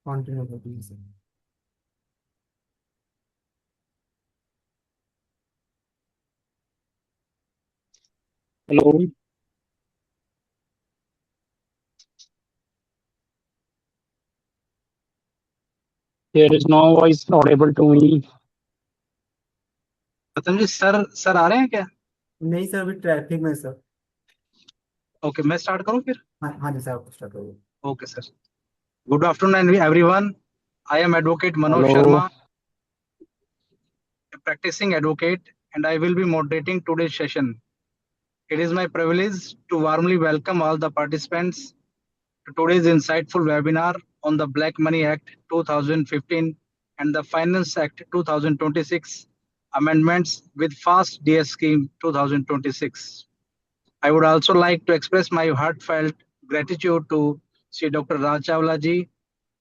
Continue कर दीजिए। Hello, there is no voice audible to me. Patanjali sir आ रहे हैं क्या? नहीं सर, अभी ट्रैफिक में सर। ओके, मैं स्टार्ट करूं फिर? हाँ हाँ जी सर, आप स्टार्ट करो। Okay sir. Good afternoon everyone. I am advocate Manoj Hello, Sharma, a practicing advocate, and I will be moderating today's session. It is my privilege to warmly welcome all the participants to today's insightful webinar on the Black Money Act 2015 and the Finance Act 2026 amendments with Fast DS Scheme 2026. I would also like to express my heartfelt gratitude to Sri Dr. Raj Chawla ji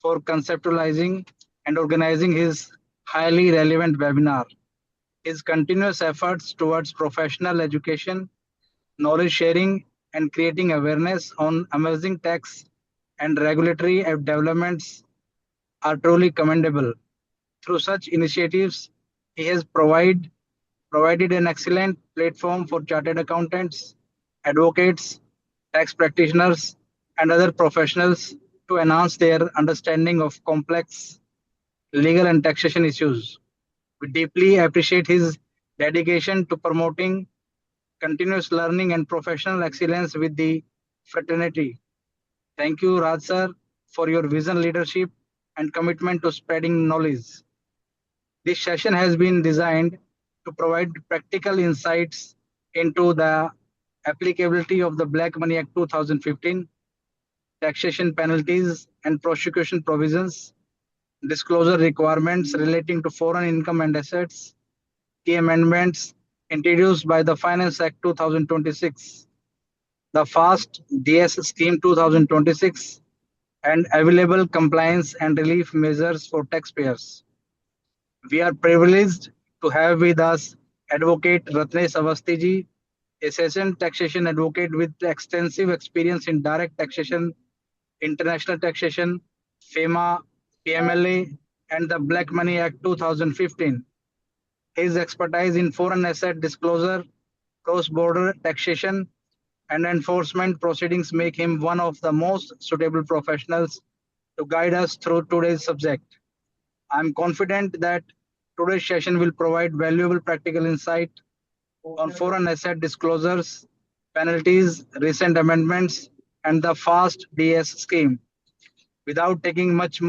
for conceptualizing and organizing his highly relevant webinar. His continuous efforts towards professional education, knowledge sharing, and creating awareness on emerging tax and regulatory developments are truly commendable. Through such initiatives, he has provided an excellent platform for chartered accountants, advocates, tax practitioners, and other professionals to enhance their understanding of complex legal and taxation issues. We deeply appreciate his dedication to promoting continuous learning and professional excellence with the fraternity. Thank you, Raj sir, for your vision, leadership, and commitment to spreading knowledge. This session has been designed to provide practical insights into the applicability of the Black Money Act 2015, taxation penalties and prosecution provisions, disclosure requirements relating to foreign income and assets, key amendments introduced by the Finance Act 2026, the FAST DS Scheme 2026, and available compliance and relief measures for taxpayers. We are privileged to have with us Advocate Ratnesh Avasthi ji, a seasoned taxation advocate with extensive experience in direct taxation, international taxation, FEMA, PMLA, and the Black Money Act 2015. His expertise in foreign asset disclosure, cross-border taxation, and enforcement proceedings make him one of the most suitable professionals to guide us through today's subject. I'm confident that today's session will provide valuable practical insight on foreign asset disclosures, penalties, recent amendments, and the FAST DS scheme. Without taking much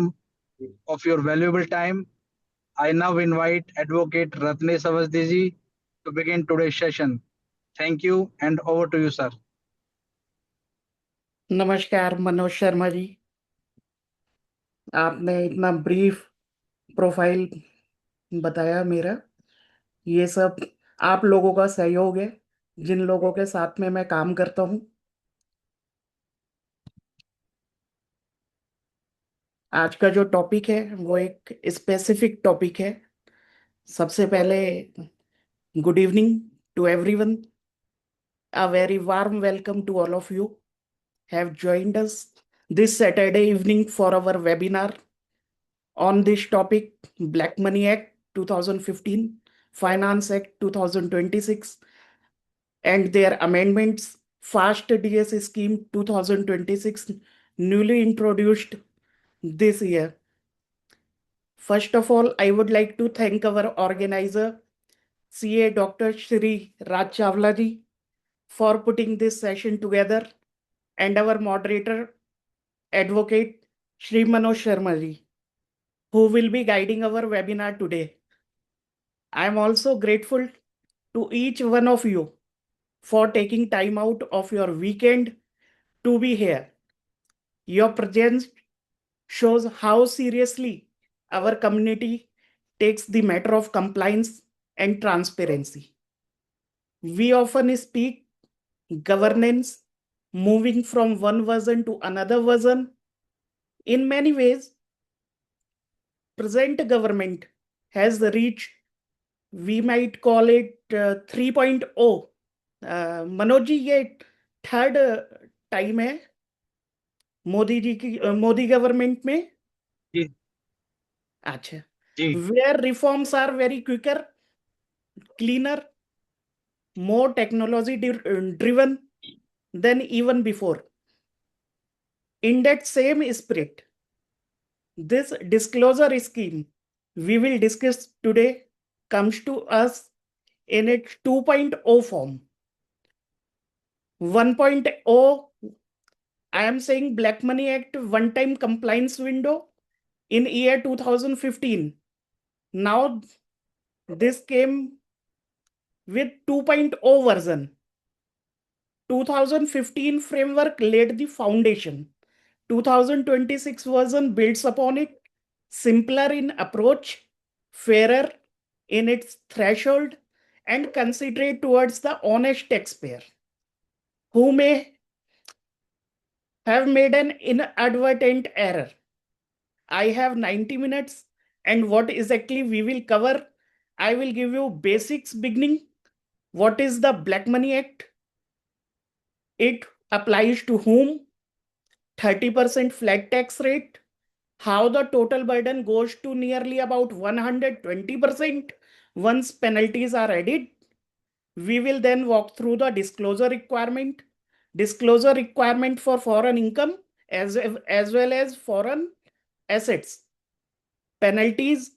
of your valuable time, I now invite Advocate Ratnesh Avasthi to begin today's session. Thank you, and over to you, sir. नमस्कार मनोज शर्मा जी, आपने इतना brief profile बताया मेरा। ये सब आप लोगों का सहयोग है, जिन लोगों के साथ में मैं काम करता हूँ। आज का जो टॉपिक है वो एक स्पेसिफिक टॉपिक है। सबसे पहले good evening to everyone, a very warm welcome to all of you have joined us this Saturday evening for our webinar on this topic, Black Money Act 2015, Finance Act 2026, and their amendments, Fast DS Scheme 2026, newly introduced this year. First of all, I would like to thank our organizer, CA Dr. Shri Raj Chawla ji, for putting this session together, and our moderator, Advocate Shri Manoj Sharma ji, who will be guiding our webinar today. I am also grateful to each one of you for taking time out of your weekend to be here. Your presence shows how seriously our community takes the matter of compliance and transparency. We often speak governance, moving from one version to another version. In many ways, present government has reached, we might call it 3.0. Manoj ji, ये third time है मोदी जी की, Modi government में जी अच्छा, जी where reforms are very quicker, cleaner, more technology driven than even before. In that same spirit, this disclosure scheme we will discuss today comes to us in its 2.0 form. 1.0, I am saying Black Money Act one time compliance window in year 2015. Now this came with 2.0 version. 2015 framework laid the foundation. 2026 version builds upon it, simpler in approach, fairer in its threshold, and considerate towards the honest taxpayer who may have made an inadvertent error. I have 90 minutes, and what exactly we will cover? I will give you basics beginning. What is the Black Money Act? It applies to whom? 30% flat tax rate. How the total burden goes to nearly about 120% once penalties are added. We will then walk through the disclosure requirement for foreign income as well as foreign assets, penalties,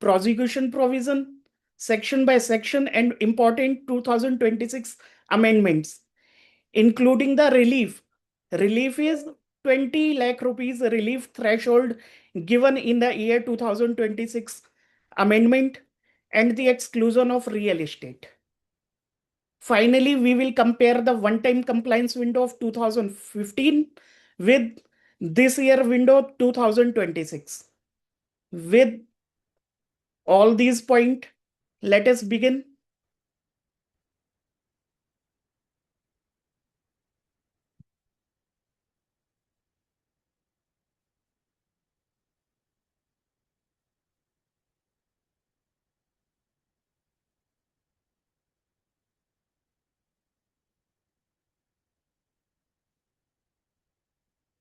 prosecution provision, section by section, and important 2026 amendments, including the relief. Relief is 20 lakh rupees relief threshold given in the year 2026 amendment and the exclusion of real estate. Finally, we will compare the one-time compliance window of 2015 with this year window 2026. With all these points, let us begin.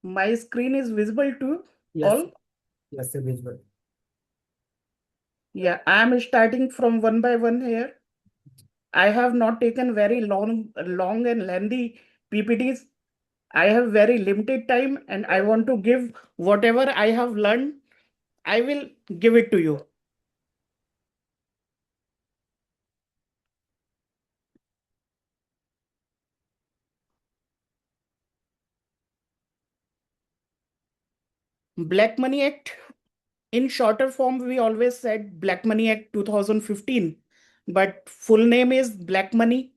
My screen is visible to Yes, all. yes, sir, visual. Yeah, I am starting from one by one here. I have not taken very long and lengthy PPTs. I have very limited time and I want to give whatever I have learned. I will give it to you. Black Money Act. In shorter form, we always said Black Money Act 2015, but full name is Black Money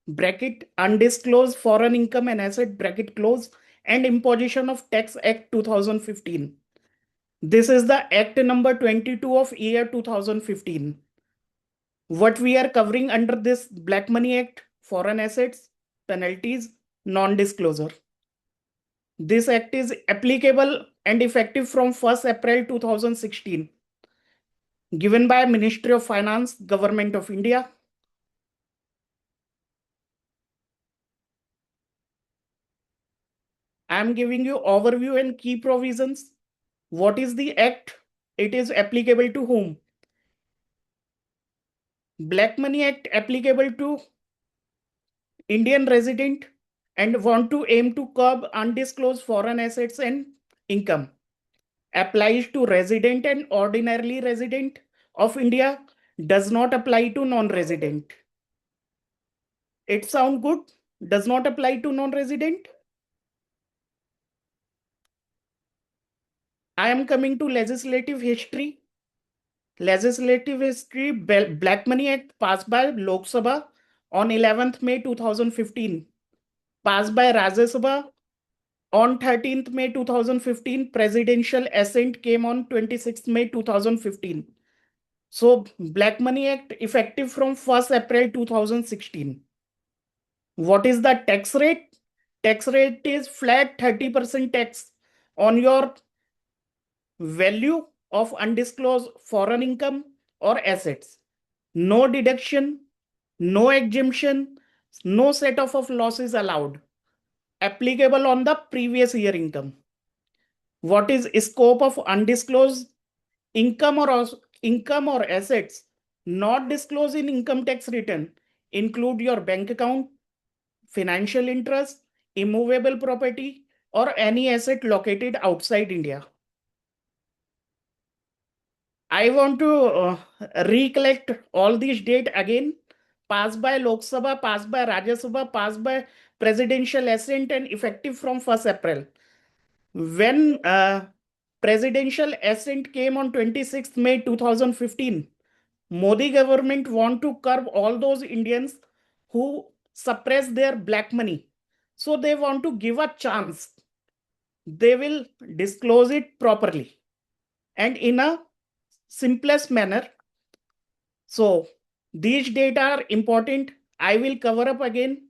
bracket undisclosed foreign income and asset bracket close and imposition of tax act 2015. This is the act number 22 of year 2015. What we are covering under this Black Money Act: foreign assets, penalties, non-disclosure. This act is applicable and effective from 1st April 2016. Given by Ministry of Finance, Government of India. I am giving you overview and key provisions. What is the act? It is applicable to whom? Black Money Act applicable to Indian resident and want to aim to curb undisclosed foreign assets and income. Applies to resident and ordinarily resident of India, does not apply to non-resident. It sound good? Does not apply to non-resident? I am coming to legislative history. Legislative history: Black Money Act passed by Lok Sabha on 11th May 2015. Passed by Rajya Sabha on 13th May 2015. Presidential assent came on 26th May 2015. So Black Money Act effective from 1st April 2016. What is the tax rate? Tax rate is flat 30% tax on your value of undisclosed foreign income or assets. No deduction, no exemption, no set off of losses allowed. Applicable on the previous year income. What is scope of undisclosed income or assets not disclosed in income tax return? Include your bank account, financial interest, immovable property, or any asset located outside India. I want to recollect all these date again. Passed by Lok Sabha, passed by Rajya Sabha, passed by presidential assent and effective from 1st April. When presidential assent came on 26th May 2015, Modi government want to curb all those Indians who suppress their black money. So they want to give a chance. They will disclose it properly and in a simplest manner. So these data are important. I will cover up again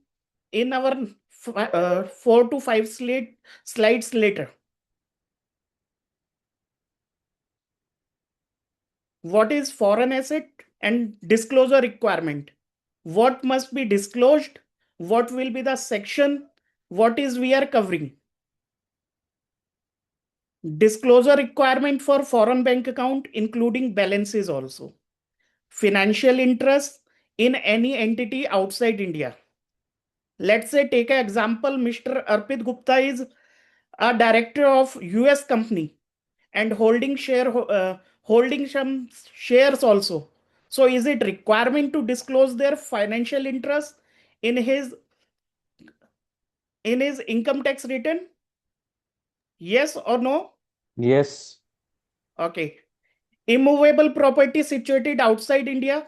in our 4 to 5 slides later. What is foreign asset and disclosure requirement? What must be disclosed? What will be the section? What is we are covering? Disclosure requirement for foreign bank account, including balances also. Financial interest in any entity outside India. Let's say, take an example, Mr. Arpit Gupta is a director of US company and holding some shares also. So is it requirement to disclose their financial interest in his income tax return? Yes or no? Yes. Okay. Immovable property situated outside India.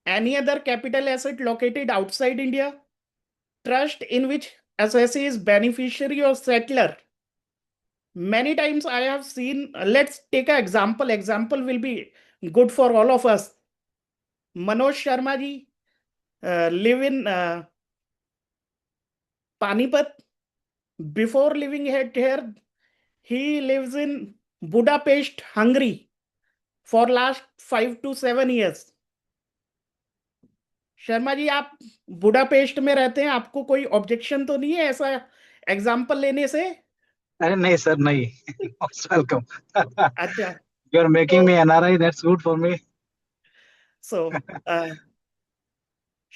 Any other capital asset located outside India. Trust in which assessee is beneficiary or settler. Many times I have seen, let's take an example. Example will be good for all of us. Manoj Sharma ji live in Panipat. Before living here, he lives in Budapest, Hungary for last 5 to 7 years. Sharma ji, आप Budapest में रहते हैं, आपको कोई objection तो नहीं है ऐसा एग्जाम्पल लेने से? अरे नहीं सर, नहीं। Most welcome. अच्छा, you are making me NRI, that's good for me. So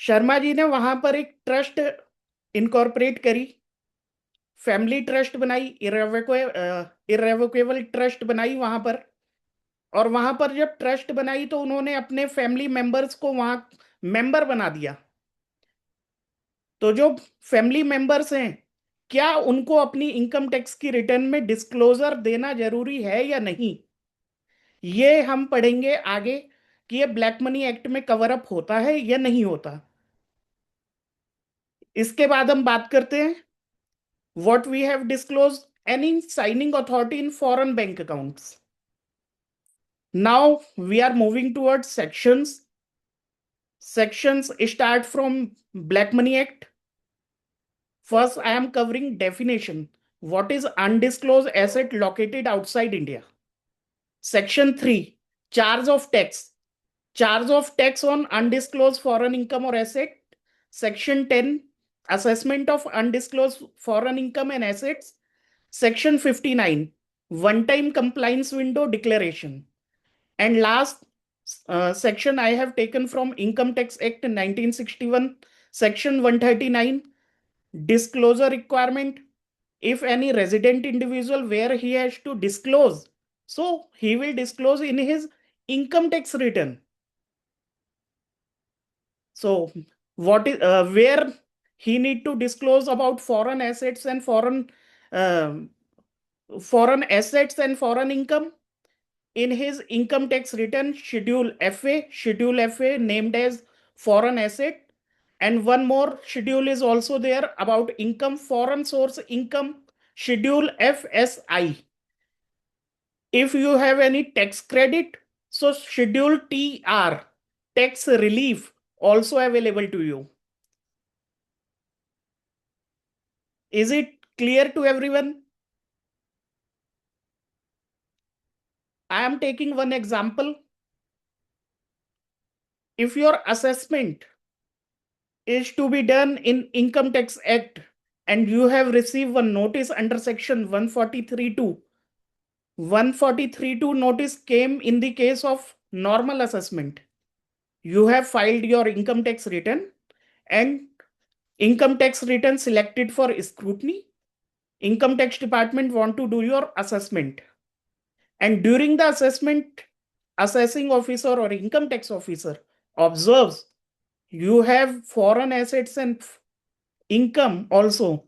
Sharma ji ने वहां पर एक ट्रस्ट इनकॉर्पोरेट करी, फैमिली ट्रस्ट बनाई, इरेवोकेबल ट्रस्ट बनाई वहां पर। और वहां पर जब ट्रस्ट बनाई तो उन्होंने अपने फैमिली मेंबर्स को वहां मेंबर बना दिया। तो जो फैमिली मेंबर्स हैं, क्या उनको अपनी इनकम टैक्स की रिटर्न में डिस्क्लोजर देना जरूरी है या नहीं? ये हम पढ़ेंगे आगे कि ये ब्लैक मनी एक्ट में कवर अप होता है या नहीं होता। इसके बाद हम बात करते हैं what we have disclose any signing authority in foreign bank accounts. Now we are moving towards sections. Sections start from Black Money Act. First, I am covering definition. What is undisclosed asset located outside India? Section 3, charge of tax. Charge of tax on undisclosed foreign income or asset. Section 10, assessment of undisclosed foreign income and assets. Section 59, one-time compliance window declaration. And last section I have taken from Income Tax Act 1961, Section 139, disclosure requirement. If any resident individual where he has to disclose, so he will disclose in his income tax return. So what is where he need to disclose about foreign assets and foreign assets and foreign income? In his income tax return, Schedule FA named as foreign asset, and one more schedule is also there about income, foreign source income, Schedule FSI. If you have any tax credit, so Schedule TR, tax relief, also available to you. Is it clear to everyone? I am taking one example. If your assessment is to be done in Income Tax Act and you have received one notice under section 143(2), 143.2 notice came in the case of normal assessment. You have filed your income tax return and income tax return selected for scrutiny. Income tax department want to do your assessment. And during the assessment, assessing officer or income tax officer observes you have foreign assets and income also.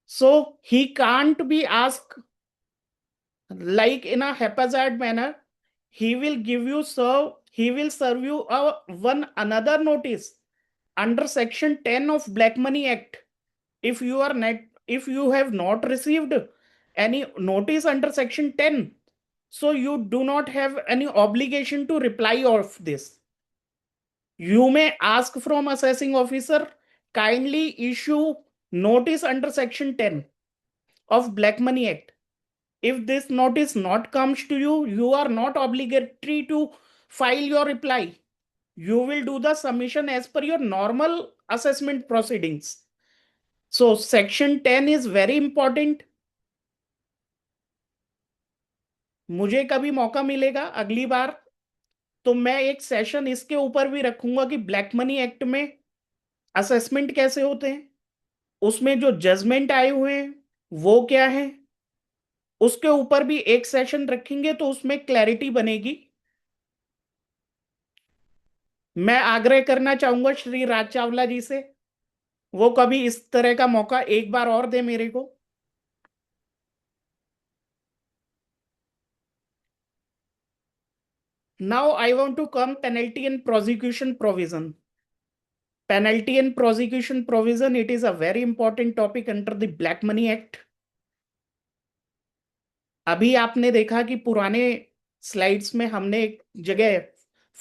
So he can't be asked like in a haphazard manner. He will serve you one another notice under section 10 of Black Money Act. If you have not received any notice under section 10, so you do not have any obligation to reply of this. You may ask from assessing officer, kindly issue notice under section 10 of Black Money Act. If this notice not comes to you, you are not obligatory to file your reply. You will do the submission as per your normal assessment proceedings. So section 10 is very important. मुझे कभी मौका मिलेगा अगली बार तो मैं एक session इसके ऊपर भी रखूंगा कि ब्लैक मनी एक्ट में असेसमेंट कैसे होते हैं, उसमें जो जजमेंट आए हुए हैं वो क्या है, उसके ऊपर भी एक सेशन रखेंगे तो उसमें क्लैरिटी बनेगी। मैं आग्रह करना चाहूंगा श्री राज चावला जी से, वो कभी इस तरह का मौका एक बार और दे मेरे को। Now I want to come penalty and prosecution provision. Penalty and prosecution provision, it is a very important topic under the Black Money Act. अभी आपने देखा कि पुराने स्लाइड्स में हमने एक जगह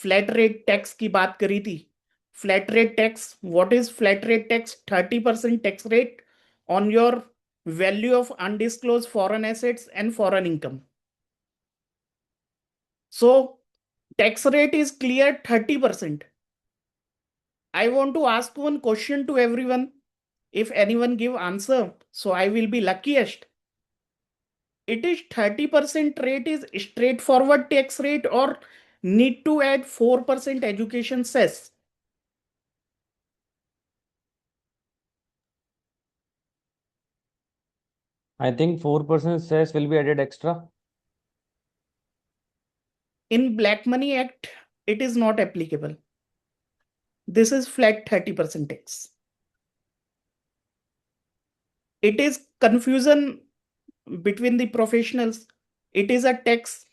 फ्लैट रेट टैक्स की बात करी थी। Flat rate tax, what is flat rate tax? 30% tax rate on your value of undisclosed foreign assets and foreign income. So tax rate is clear 30%. I want to ask one question to everyone. If anyone give answer, so I will be luckiest. It is 30% rate is straightforward tax rate or need to add 4% education cess? I think 4% cess will be added extra. In Black Money Act, it is not applicable. This is flat 30% tax. It is confusion between the professionals. It is a tax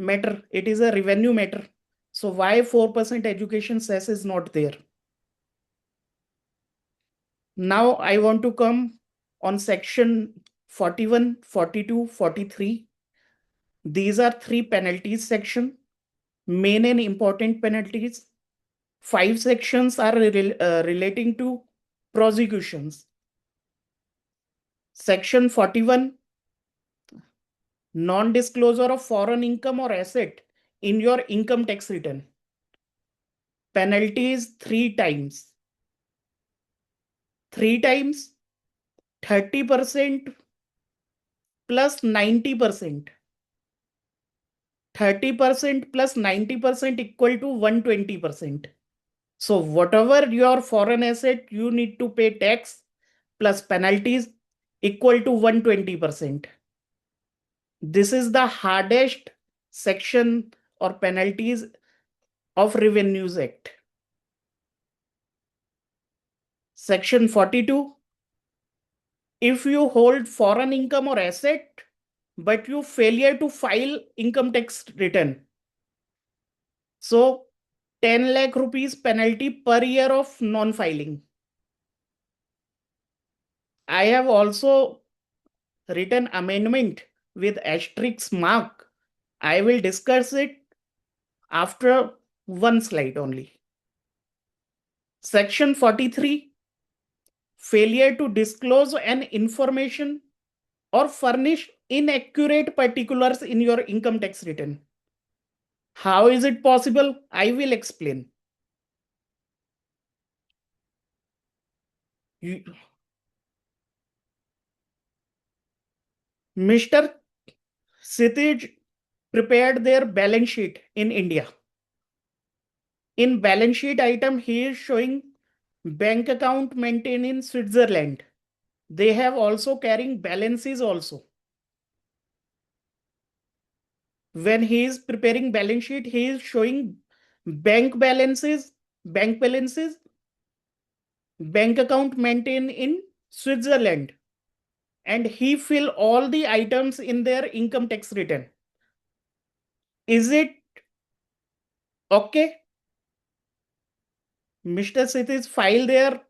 matter. It is a revenue matter. So why 4% education cess is not there? Now I want to come on section 41, 42, 43. These are three penalties section, main and important penalties. 5 sections are relating to prosecutions. Section 41, non-disclosure of foreign income or asset in your income tax return. Penalty is 3 times. 3 times 30% plus 90%. 30% plus 90% equal to 120%. So whatever your foreign asset, you need to pay tax plus penalties equal to 120%. This is the hardest section or penalties of Revenues Act. Section 42. If you hold foreign income or asset, but you failure to file income tax return, so 10 lakh rupees penalty per year of non-filing. I have also written amendment with asterisk mark. I will discuss it after one slide only. Section 43, failure to disclose an information or furnish inaccurate particulars in your income tax return. How is it possible? I will explain. Mr. Kshitij prepared their balance sheet in India. In balance sheet item, he is showing bank account maintained in Switzerland. They have also carrying balances also. When he is preparing balance sheet, he is showing bank balances, bank account maintained in Switzerland, and he fill all the items in their income tax return. Is it okay? Mr. Kshitij file their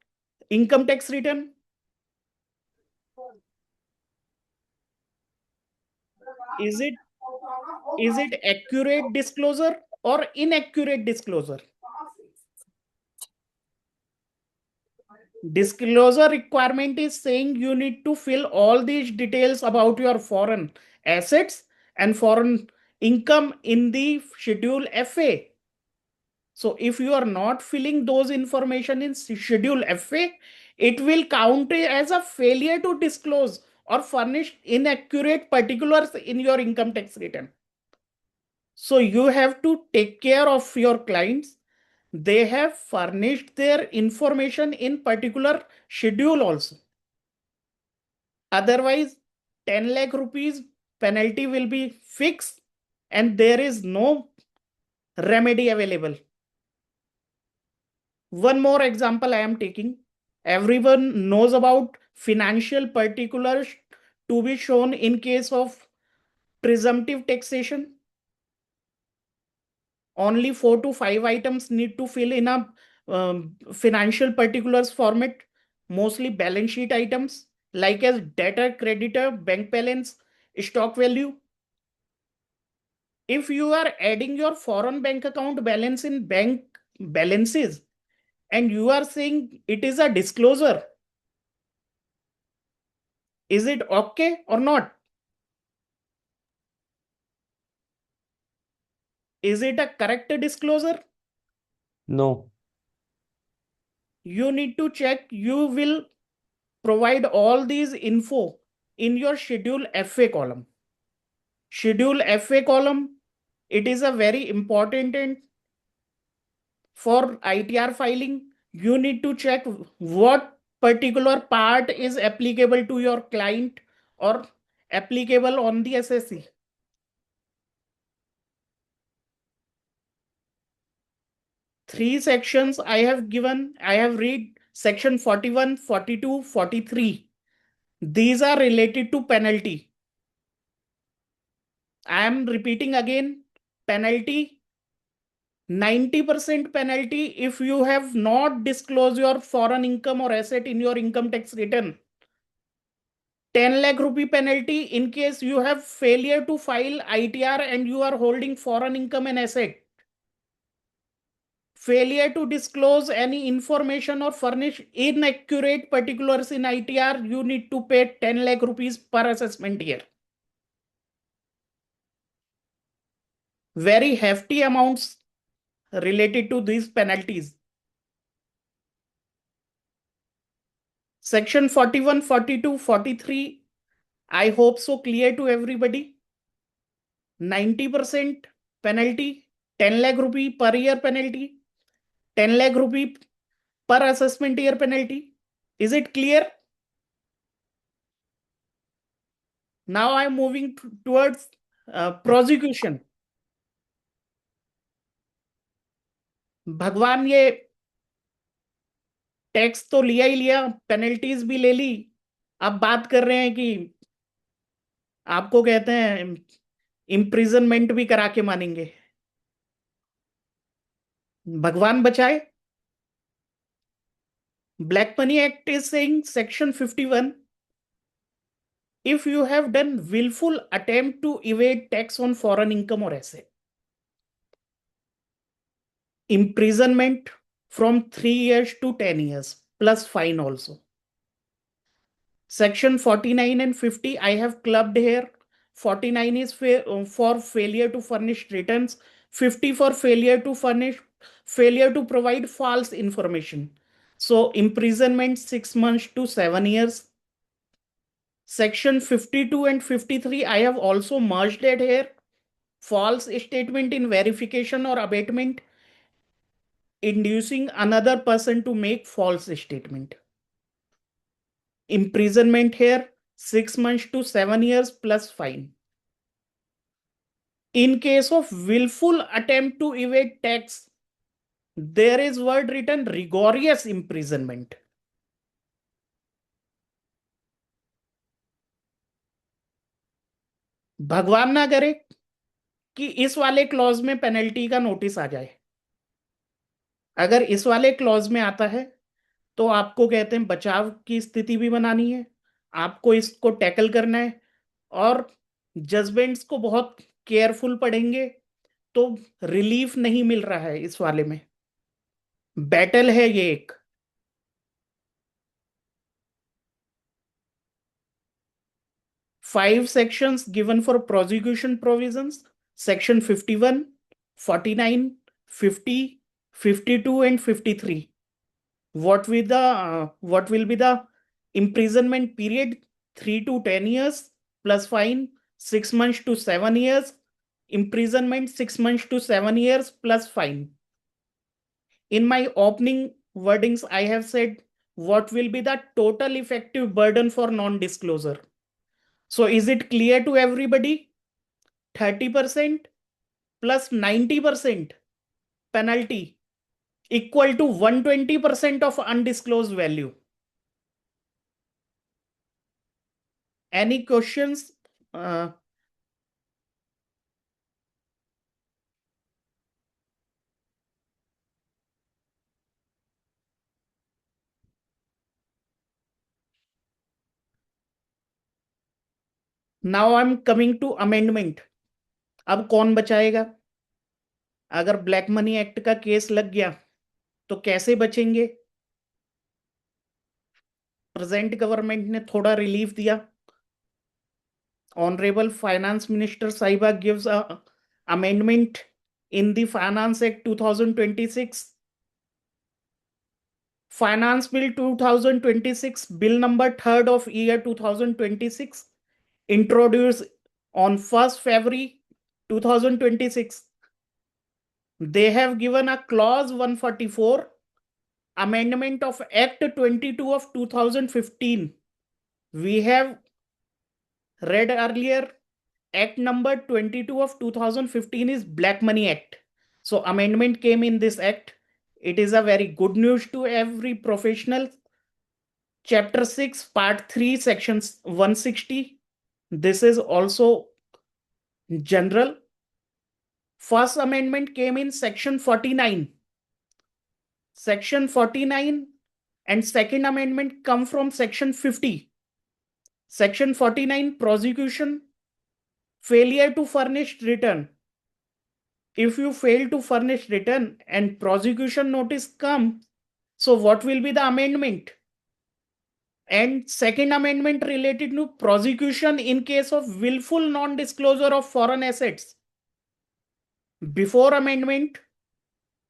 income tax return. Is it accurate disclosure or inaccurate disclosure? Disclosure requirement is saying you need to fill all these details about your foreign assets and foreign income in the Schedule FA. So if you are not filling those information in Schedule FA, it will count as a failure to disclose or furnish inaccurate particulars in your income tax return. So you have to take care of your clients. They have furnished their information in particular schedule also. Otherwise, 10 lakh rupees penalty will be fixed and there is no remedy available. One more example I am taking. Everyone knows about financial particulars to be shown in case of presumptive taxation. Only 4 to 5 items need to fill in a financial particulars format, mostly balance sheet items like as debtor, creditor, bank balance, stock value. If you are adding your foreign bank account balance in bank balances and you are saying it is a disclosure, is it okay or not? Is it a correct disclosure? No. You need to check. You will provide all these info in your Schedule FA column. Schedule FA column, it is a very important and for ITR filing, you need to check what particular part is applicable to your client or applicable on the SSC. Three sections I have given. I have read section 41, 42, 43. These are related to penalty. I am repeating again, penalty, 90% penalty if you have not disclosed your foreign income or asset in your income tax return. 10 lakh rupee penalty in case you have failure to file ITR and you are holding foreign income and asset. Failure to disclose any information or furnish inaccurate particulars in ITR, you need to pay 10 lakh rupees per assessment year. Very hefty amounts related to these penalties. Section 41, 42, 43, I hope so clear to everybody. 90% penalty, 10 lakh rupee per year penalty, 10 lakh rupee per assessment year penalty. Is it clear? Now I am moving towards prosecution. भगवान ये tax तो लिया ही लिया, penalties भी ले ली, अब बात कर रहे हैं कि आपको कहते हैं इम्प्रिजनमेंट भी करा के मानेंगे। भगवान बचाए। Black Money Act is saying section 51, if you have done willful attempt to evade tax on foreign income or asset, imprisonment from 3 years to 10 years plus fine also. Section 49 and 50 I have clubbed here. 49 is for failure to furnish returns, 50 for failure to provide false information. So imprisonment 6 months to 7 years. Section 52 and 53, I have also merged it here. False statement in verification or abatement, inducing another person to make false statement. Imprisonment here, 6 months to 7 years plus fine. In case of willful attempt to evade tax, there is word written rigorous imprisonment. भगवान ना करे कि इस वाले clause में penalty का notice आ जाए। अगर इस वाले क्लॉज में आता है तो आपको कहते हैं बचाव की स्थिति भी बनानी है, आपको इसको टैकल करना है और जजमेंट्स को बहुत केयरफुल पढ़ेंगे तो रिलीफ नहीं मिल रहा है इस वाले में, बैटल है ये एक। Five sections given for prosecution provisions: section 51, 49, 50, 52 and 53. What will be the imprisonment period? 3 to 10 years plus fine, 6 months to 7 years, imprisonment 6 months to 7 years plus fine. In my opening wordings, I have said what will be the total effective burden for non-disclosure. So is it clear to everybody? 30% plus 90% penalty equal to 120% of undisclosed value. Any questions? Now I'm coming to amendment. अब कौन बचाएगा? अगर black money act का case लग गया तो कैसे बचेंगे? प्रेजेंट गवर्नमेंट ने थोड़ा रिलीफ दिया. Honorable Finance Minister Sahiba gives a amendment in the Finance Act 2026. Finance Bill 2026, Bill number 3rd of year 2026, introduced on 1st February 2026. They have given a clause 144, amendment of Act 22 of 2015. We have read earlier, Act number 22 of 2015 is Black Money Act. So amendment came in this act. It is a very good news to every professional. Chapter 6, Part 3, Sections 160. This is also general. First amendment came in Section 49. Section 49 and second amendment come from Section 50. Section 49, prosecution, failure to furnish return. If you fail to furnish return and prosecution notice come, so what will be the amendment? And second amendment related to prosecution in case of willful non-disclosure of foreign assets. Before amendment,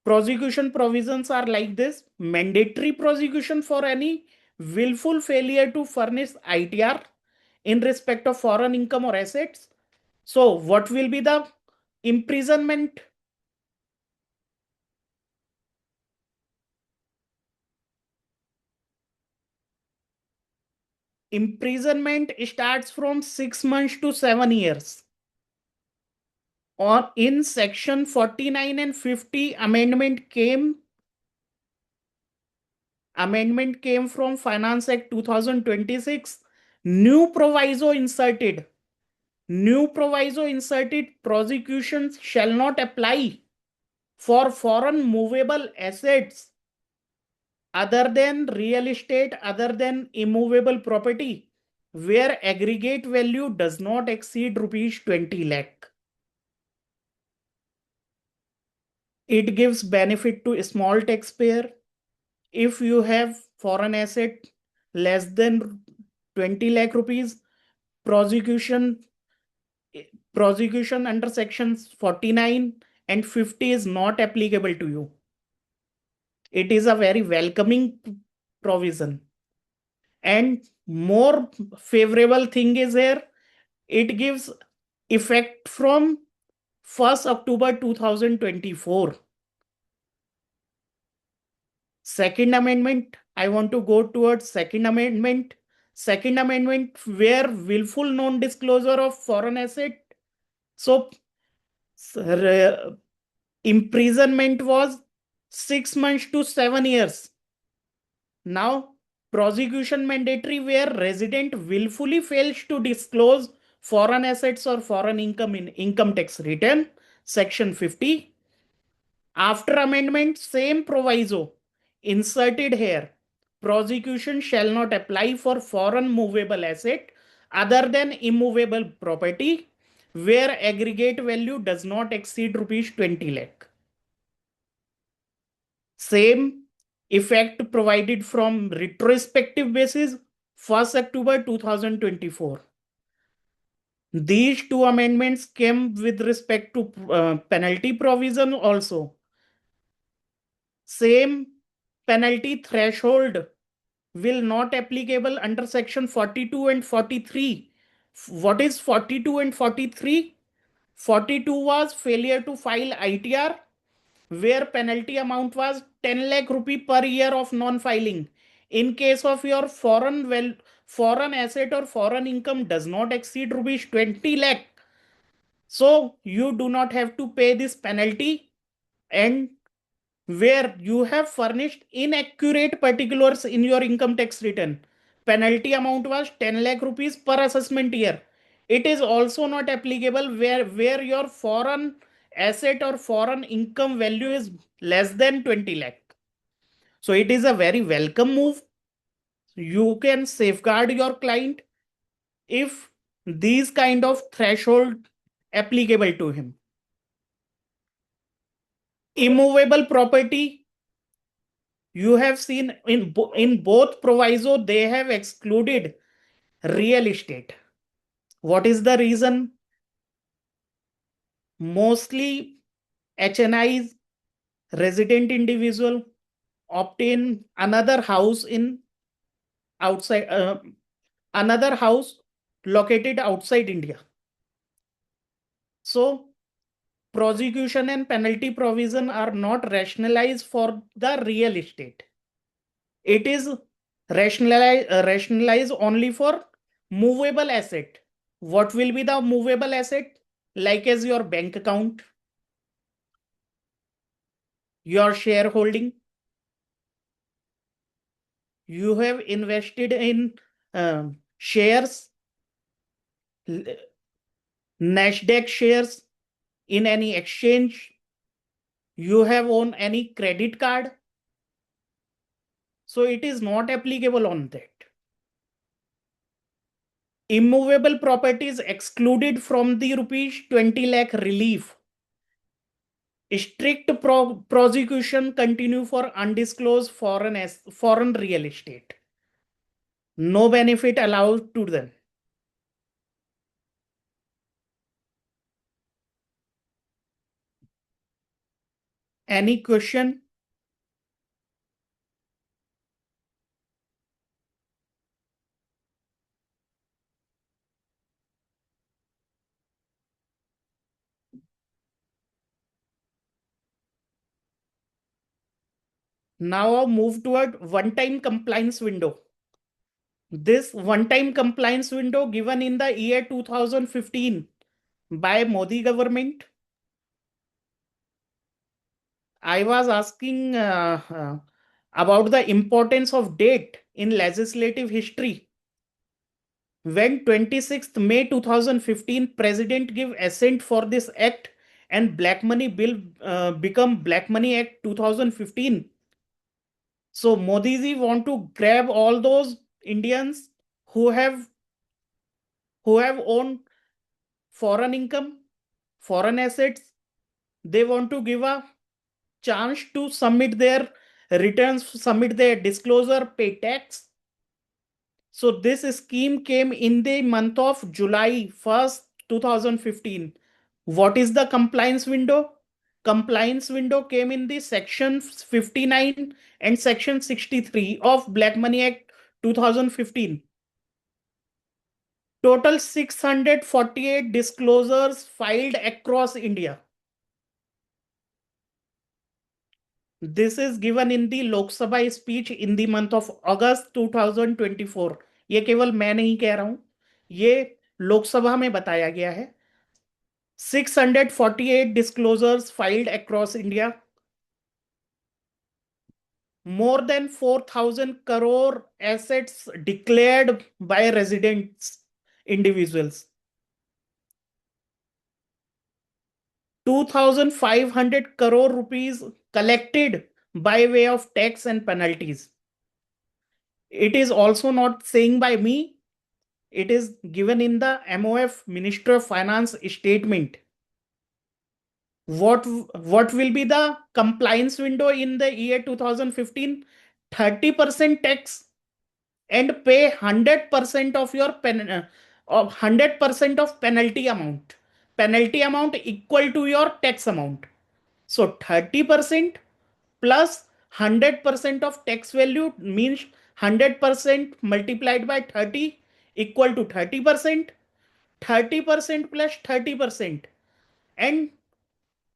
prosecution provisions are like this: mandatory prosecution for any willful failure to furnish ITR in respect of foreign income or assets. So what will be the imprisonment? Imprisonment starts from 6 months to 7 years. Or in section 49 and 50, amendment came from Finance Act 2026. New proviso inserted. Prosecutions shall not apply for foreign movable assets other than real estate, other than immovable property, where aggregate value does not exceed rupees 20 lakh. It gives benefit to a small taxpayer. If you have foreign asset less than 20 lakh rupees, prosecution under sections 49 and 50 is not applicable to you. It is a very welcoming provision. And more favorable thing is here, it gives effect from 1st October 2024. Second Amendment, I want to go towards Second Amendment. Second Amendment, where willful non-disclosure of foreign asset. So imprisonment was 6 months to 7 years. Now, prosecution mandatory where resident willfully fails to disclose foreign assets or foreign income in income tax return, section 50. After amendment, same proviso inserted here. Prosecution shall not apply for foreign movable asset other than immovable property where aggregate value does not exceed rupees 20 lakh. Same effect provided from retrospective basis 1st October 2024. These two amendments came with respect to penalty provision also. Same penalty threshold will not applicable under section 42 and 43. What is 42 and 43? 42 was failure to file ITR, where penalty amount was 10 lakh rupee per year of non-filing. In case of your foreign asset or foreign income does not exceed rupees 20 lakh, so you do not have to pay this penalty. And where you have furnished inaccurate particulars in your income tax return, penalty amount was 10 lakh rupees per assessment year. It is also not applicable where your foreign asset or foreign income value is less than 20 lakh. So it is a very welcome move. You can safeguard your client if these kind of threshold applicable to him. Immovable property, you have seen in both proviso, they have excluded real estate. What is the reason? Mostly HNIs, resident individual, obtain another house in outside, another house located outside India. So prosecution and penalty provision are not rationalized for the real estate. It is rationalized only for movable asset. What will be the movable asset? Like as your bank account, your shareholding, you have invested in shares, Nasdaq shares in any exchange, you have owned any credit card. So it is not applicable on that. Immovable properties excluded from the rupees 20 lakh relief. Strict prosecution continue for undisclosed foreign real estate. No benefit allowed to them. Any question? Now I'll move toward one-time compliance window. This one-time compliance window given in the year 2015 by Modi government. I was asking about the importance of date in legislative history. When 26th May 2015 President give assent for this act and Black Money Bill become Black Money Act 2015. So Modi ji want to grab all those Indians who have owned foreign income, foreign assets. They want to give a chance to submit their returns, submit their disclosure, pay tax. So this scheme came in the month of July 1st, 2015. What is the compliance window? Compliance window came in the section 59 and section 63 of Black Money Act 2015. Total 648 disclosures filed across India. This is given in the Lok Sabha speech in the month of August 2024. ये केवल मैं नहीं कह रहा हूं, ये लोकसभा में बताया गया है. 648 disclosures filed across India. More than 4,000 crore assets declared by residents, individuals. 2,500 crore rupees collected by way of tax and penalties. It is also not saying by me, it is given in the MOF Minister of Finance statement. What will be the compliance window in the year 2015? 30% tax and pay 100% of your 100% of penalty amount. Penalty amount equal to your tax amount. So 30% plus 100% of tax value means 100% multiplied by 30 equal to 30%. 30% plus 30%, and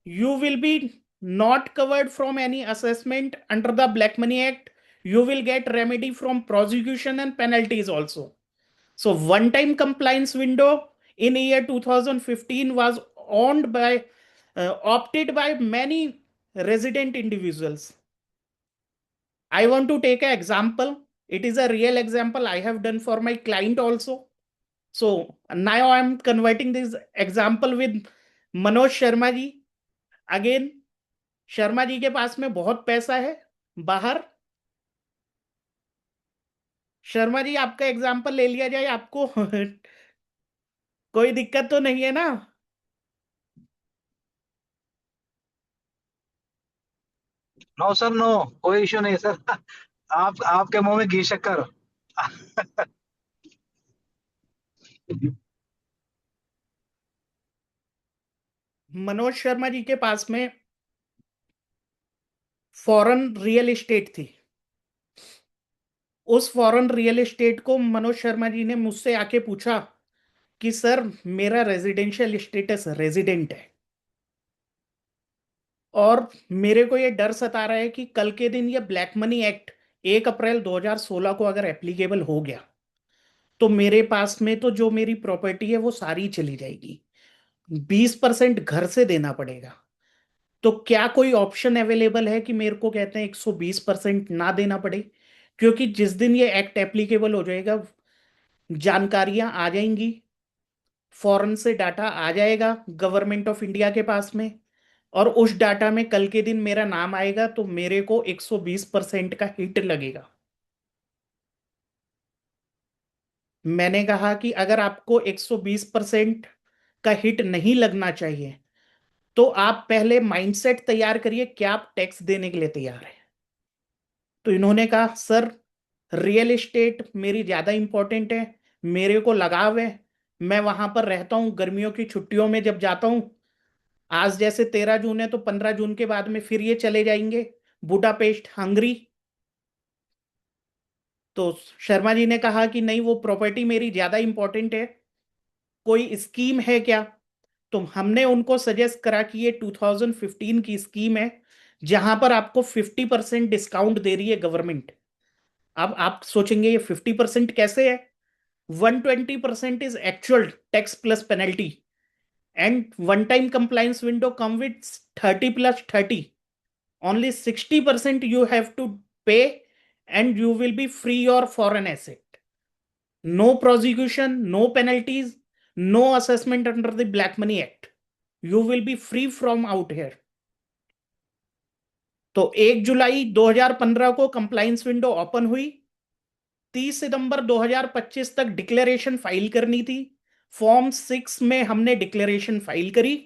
you will be not covered from any assessment under the Black Money Act. You will get remedy from prosecution and penalties also. So one time compliance window in year 2015 was opted by many resident individuals. I want to take an example. It is a real example I have done for my client also. So now I am converting this example with Manoj Sharma ji. Again, Sharma ji के पास में बहुत पैसा है बाहर. शर्मा जी, आपका example ले लिया जाए, आपको कोई दिक्कत तो नहीं है ना? नो सर, नो, कोई इश्यू नहीं सर. आपके मुंह में घी शक्कर. मनोज शर्मा जी के पास में फॉरेन रियल एस्टेट थी. उस फॉरेन रियल एस्टेट को मनोज शर्मा जी ने मुझसे आके पूछा कि सर, मेरा रेजिडेंशियल स्टेटस रेजिडेंट है और मेरे को ये डर सता रहा है कि कल के दिन ये ब्लैक मनी एक्ट 1 अप्रैल 2016 को अगर एप्लीकेबल हो गया तो मेरे पास में तो जो मेरी प्रॉपर्टी है वो सारी चली जाएगी. 20% घर से देना पड़ेगा. तो क्या कोई ऑप्शन अवेलेबल है कि मेरे को, कहते हैं, 120% ना देना पड़े? क्योंकि जिस दिन ये एक्ट एप्लीकेबल हो जाएगा, जानकारियां आ जाएंगी, फॉरेन से डाटा आ जाएगा गवर्नमेंट ऑफ इंडिया के पास में, और उस डाटा में कल के दिन मेरा नाम आएगा तो मेरे को 120% का हिट लगेगा. मैंने कहा कि अगर आपको 120% का हिट नहीं लगना चाहिए तो आप पहले माइंडसेट तैयार करिए, क्या आप टैक्स देने के लिए तैयार है? तो इन्होंने कहा, सर, रियल एस्टेट मेरी ज्यादा इंपॉर्टेंट है, मेरे को लगाव है, मैं वहां पर रहता हूँ. गर्मियों की छुट्टियों में जब जाता हूँ, आज जैसे 13 जून है तो 15 जून के बाद में फिर ये चले जाएंगे बुडापेस्ट, हंगरी. तो शर्मा जी ने कहा कि नहीं, वो प्रॉपर्टी मेरी ज्यादा इंपॉर्टेंट है, कोई स्कीम है क्या? तो हमने उनको सजेस्ट करा कि ये 2015 की स्कीम है जहां पर आपको 50% डिस्काउंट दे रही है गवर्नमेंट. अब आप सोचेंगे ये 50% कैसे है? 120% is actual tax plus penalty, and one time compliance window come with 30 plus 30. Only 60% you have to pay and you will be free your foreign asset. No prosecution, no penalties, no assessment under the Black Money Act. You will be free from out here. तो 1 जुलाई 2015 को compliance window open हुई. 30 सितंबर 2025 तक declaration file करनी थी. Form 6 में हमने declaration file करी.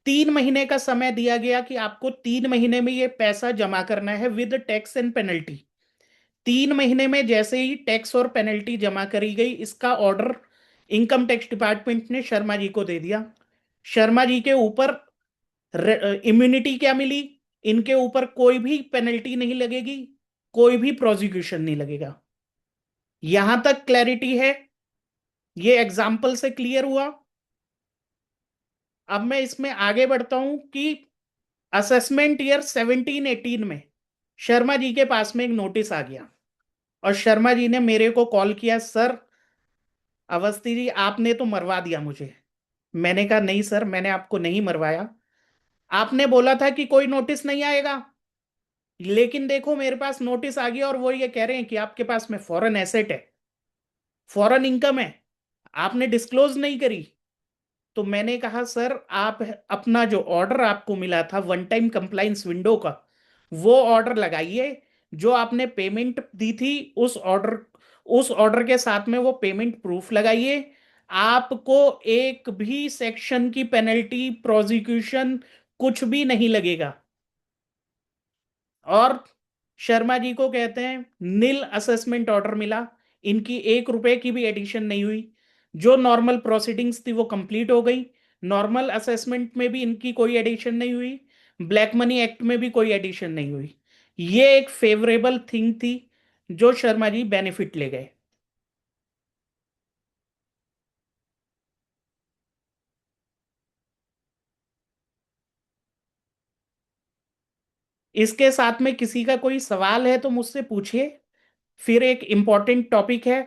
3 महीने का समय दिया गया कि आपको 3 महीने में ये पैसा जमा करना है विद टैक्स एंड पेनल्टी. 3 महीने में जैसे ही टैक्स और पेनल्टी जमा करी गई, इसका ऑर्डर इनकम टैक्स डिपार्टमेंट ने शर्मा जी को दे दिया. शर्मा जी के ऊपर इम्यूनिटी क्या मिली? इनके ऊपर कोई भी पेनल्टी नहीं लगेगी, कोई भी प्रोसिक्यूशन नहीं लगेगा. यहां तक क्लैरिटी है? ये एग्जाम्पल से क्लियर हुआ। अब मैं इसमें आगे बढ़ता हूं कि असेसमेंट ईयर 17-18 में शर्मा जी के पास में एक नोटिस आ गया और शर्मा जी ने मेरे को कॉल किया, सर अवस्थी जी आपने तो मरवा दिया मुझे। मैंने कहा नहीं सर, मैंने आपको नहीं मरवाया। आपने बोला था कि कोई नोटिस नहीं आएगा, लेकिन देखो मेरे पास नोटिस आ गया और वो ये कह रहे हैं कि आपके पास में फॉरेन एसेट है, फॉरेन इनकम है, आपने डिस्क्लोज नहीं करी। तो मैंने कहा सर आप अपना जो ऑर्डर आपको मिला था वन टाइम कंप्लाइंस विंडो का, वो ऑर्डर लगाइए। जो आपने पेमेंट दी थी उस ऑर्डर के साथ में वो पेमेंट प्रूफ लगाइए। आपको एक भी सेक्शन की पेनल्टी, प्रोसिक्यूशन कुछ भी नहीं लगेगा। और शर्मा जी को कहते हैं नील असेसमेंट ऑर्डर मिला, इनकी 1 रुपए की भी एडिशन नहीं हुई। जो नॉर्मल प्रोसीडिंग्स थी वो कंप्लीट हो गई। नॉर्मल असेसमेंट में भी इनकी कोई एडिशन नहीं हुई, ब्लैक मनी एक्ट में भी कोई एडिशन नहीं हुई। ये एक फेवरेबल थिंग थी जो शर्मा जी बेनिफिट ले गए। इसके साथ में किसी का कोई सवाल है तो मुझसे पूछिए। फिर एक इंपॉर्टेंट टॉपिक है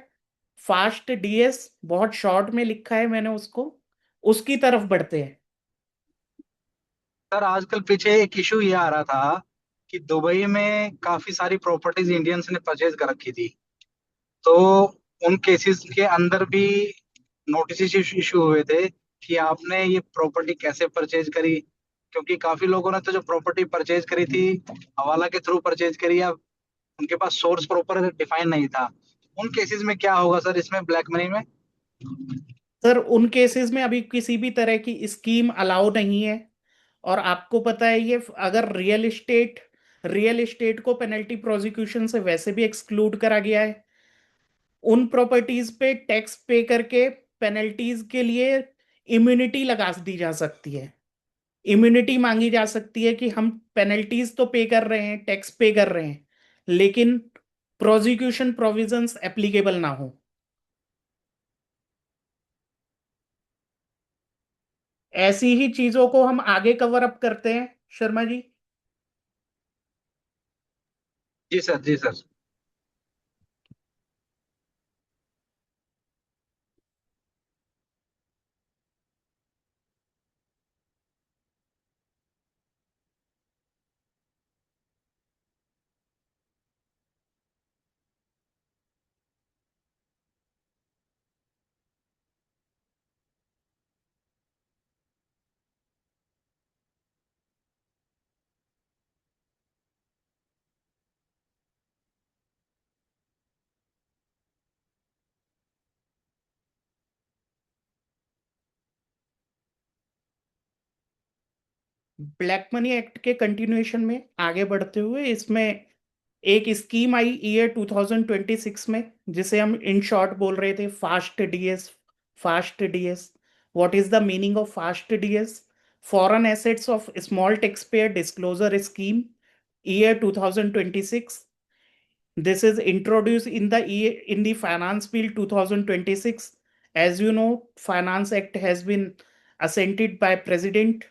फास्ट डीएस, बहुत शॉर्ट में लिखा है मैंने उसको, उसकी तरफ बढ़ते हैं। सर आजकल पीछे एक इशू ये आ रहा था कि दुबई में काफी सारी प्रॉपर्टीज इंडियंस ने परचेज कर रखी थी, तो उन केसेस के अंदर भी नोटिस इशू हुए थे कि आपने ये प्रॉपर्टी कैसे परचेज करी, क्योंकि काफी लोगों ने तो जो प्रॉपर्टी परचेज करी थी हवाला के थ्रू परचेज करी, या उनके पास सोर्स प्रॉपर डिफाइन नहीं था। उन केसेस में क्या होगा सर, इसमें ब्लैक मनी में? सर उन केसेस में अभी किसी भी तरह की स्कीम अलाउ नहीं है। और आपको पता है ये अगर रियल एस्टेट को पेनल्टी प्रोसिक्यूशन से वैसे भी एक्सक्लूड करा गया है। उन प्रॉपर्टीज पे टैक्स पे करके पेनल्टीज के लिए इम्यूनिटी लगा दी जा सकती है। इम्यूनिटी मांगी जा सकती है कि हम पेनल्टीज तो पे कर रहे हैं, टैक्स पे कर रहे हैं, लेकिन प्रोसिक्यूशन प्रोविजंस एप्लीकेबल ना हो। ऐसी ही चीजों को हम आगे कवर अप करते हैं शर्मा जी। जी सर, जी सर। ब्लैक मनी एक्ट के कंटिन्यूएशन में आगे बढ़ते हुए इसमें एक स्कीम आई ईयर 2026 में, जिसे हम इन शॉर्ट बोल रहे थे fast DS. Fast DS, what is the meaning of fast DS? Foreign assets of small tax payer disclosure scheme, year 2026। This is introduced in the Finance Bill 2026. As you know, Finance Act has been assented by President.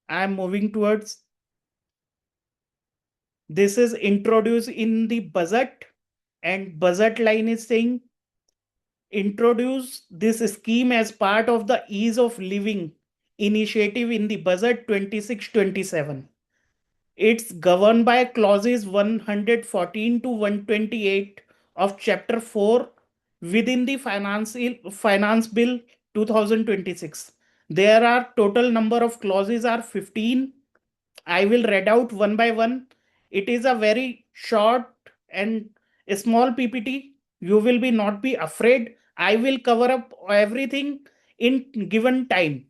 I am moving towards. This is introduced in the budget, and budget line is saying introduce this scheme as part of the ease of living initiative in the budget 26-27. It's governed by clauses 114 to 128 of Chapter 4 within the Finance Bill 2026. There are total number of clauses are 15. I will read out one by one. It is a very short and small PPT. You will be not be afraid. I will cover up everything in given time.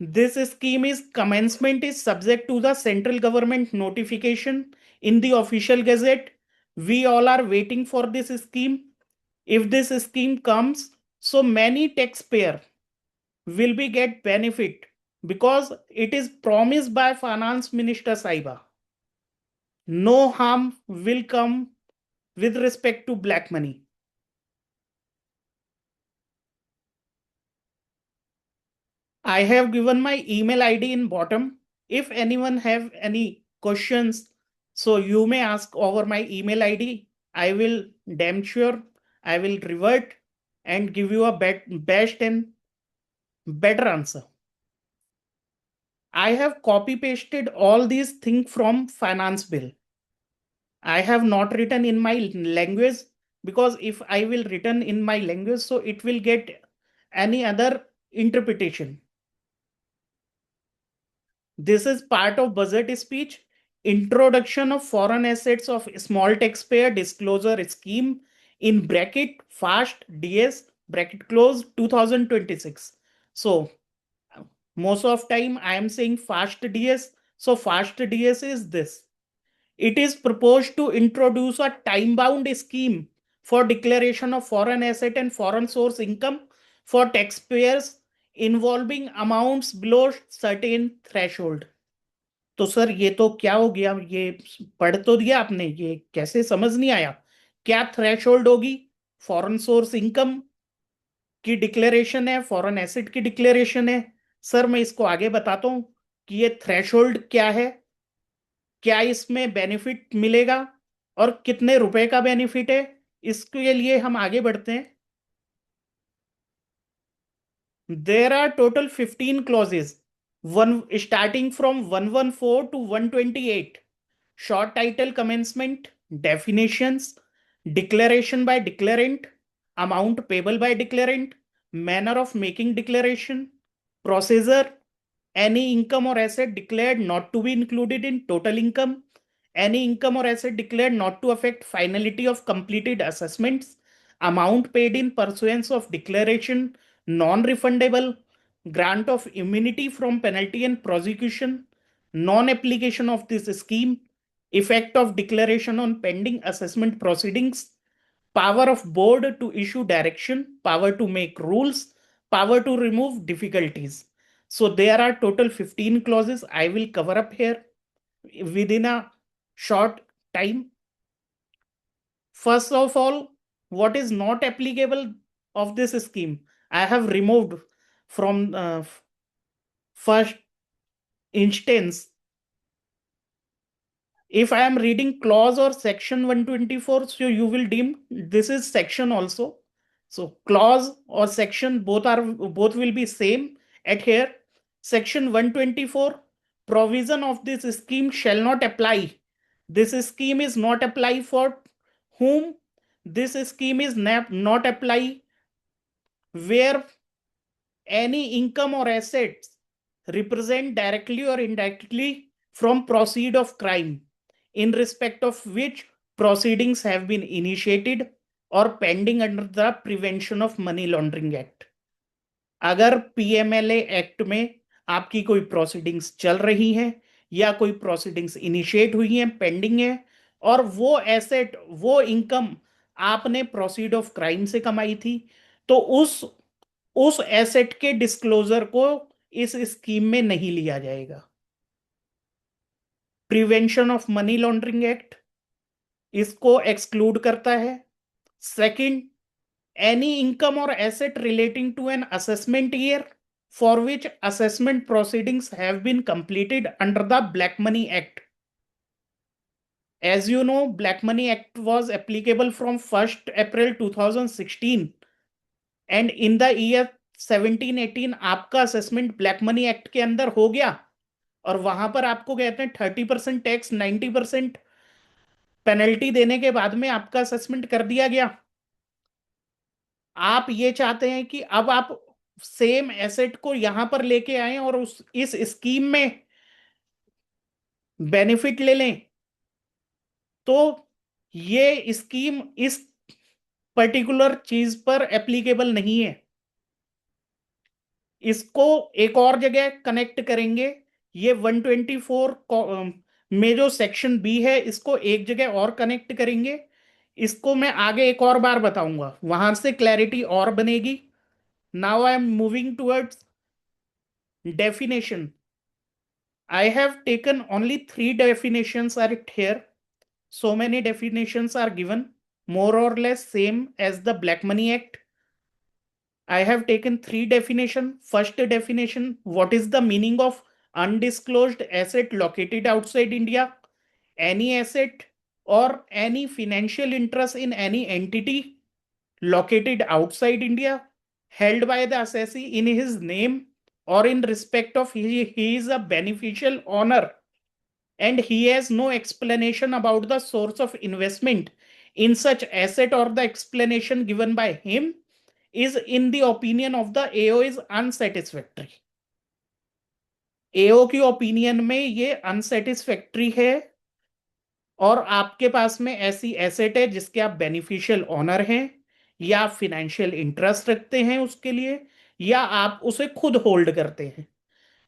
This scheme is commencement is subject to the central government notification in the official gazette. We all are waiting for this scheme. If this scheme comes, so many taxpayer will be get benefit because it is promised by Finance Minister Saiba. No harm will come with respect to black money. I have given my email ID in bottom. If anyone have any questions, so you may ask over my email ID. I will damn sure I will revert and give you a best and better answer. I have copy pasted all these things from finance bill. I have not written in my language, because if I will written in my language, so it will get any other interpretation. This is part of budget speech. Introduction of foreign assets of small taxpayer disclosure scheme in bracket fast DS bracket close 2026. So most of time I am saying fast DS. So fast DS is this. It is proposed to introduce a time-bound scheme for declaration of foreign asset and foreign source income for taxpayers involving amounts below certain threshold. तो sir ये तो क्या हो गया, ये पढ़ तो दिया आपने, ये कैसे समझ नहीं आया? क्या थ्रेशोल्ड होगी? फॉरेन सोर्स इनकम की डिक्लेरेशन है, फॉरेन एसेट की डिक्लेरेशन है। सर मैं इसको आगे बताता हूं कि ये थ्रेशोल्ड क्या है, क्या इसमें बेनिफिट मिलेगा और कितने रुपए का बेनिफिट है। इसके लिए हम आगे बढ़ते हैं। There are total 15 clauses, one starting from 114 to 128. Short title commencement, definitions, declaration by declarant, amount payable by declarant, manner of making declaration, procedure, any income or asset declared not to be included in total income, any income or asset declared not to affect finality of completed assessments, amount paid in pursuance of declaration non-refundable, grant of immunity from penalty and prosecution, non-application of this scheme, effect of declaration on pending assessment proceedings, power of board to issue direction, power to make rules, power to remove difficulties. So there are total 15 clauses I will cover up here within a short time. First of all, what is not applicable of this scheme? I have removed from first instance. If I am reading clause or section 124, so you will deem this is section also. So clause or section both will be same at here. Section 124, provision of this scheme shall not apply. This scheme is not apply for whom? This scheme is not apply where any income or assets represent directly or indirectly from proceed of crime in respect of which proceedings have been initiated or pending under the Prevention of Money Laundering Act. अगर PMLA act में आपकी कोई proceedings चल रही हैं या कोई proceedings initiate हुई हैं, पेंडिंग है, और वो एसेट वो इनकम आपने प्रोसीड ऑफ क्राइम से कमाई थी, तो उस एसेट के डिस्क्लोजर को इस स्कीम में नहीं लिया जाएगा। Prevention of money laundering act इसको एक्सक्लूड करता है। सेकंड, एनी इनकम और asset relating to an assessment year for which assessment proceedings have been completed under the Black Money Act. As you know, Black Money Act was applicable from 1st April 2016 and in the year 17-18 आपका assessment black money act के अंदर हो गया और वहां पर आपको कहते हैं 30% टैक्स 90% पेनल्टी देने के बाद में आपका असेसमेंट कर दिया गया। आप ये चाहते हैं कि अब आप सेम एसेट को यहां पर लेके आए और इस स्कीम में बेनिफिट ले लें, तो ये स्कीम इस पर्टिकुलर चीज पर एप्लीकेबल नहीं है। इसको एक और जगह कनेक्ट करेंगे। ये 124 में जो सेक्शन बी है इसको एक जगह और कनेक्ट करेंगे। इसको मैं आगे एक और बार बताऊंगा, वहां से क्लैरिटी और बनेगी। Now I am moving towards definition. I have taken only 3 definitions are here. So many definitions are given, more or less same as the Black Money Act. I have taken three definition. First definition, what is the meaning of undisclosed asset located outside India? Any asset or any financial interest in any entity located outside India held by the assessee in his name or in respect of he is a beneficial owner and he has no explanation about the source of investment in such asset, or the explanation given by him is in the opinion of the AO is unsatisfactory. AO की opinion में ये unsatisfactory है और आपके पास में ऐसी asset है जिसके आप बेनिफिशियल ओनर हैं या फिनेंशियल इंटरेस्ट रखते हैं उसके लिए, या आप उसे खुद होल्ड करते हैं,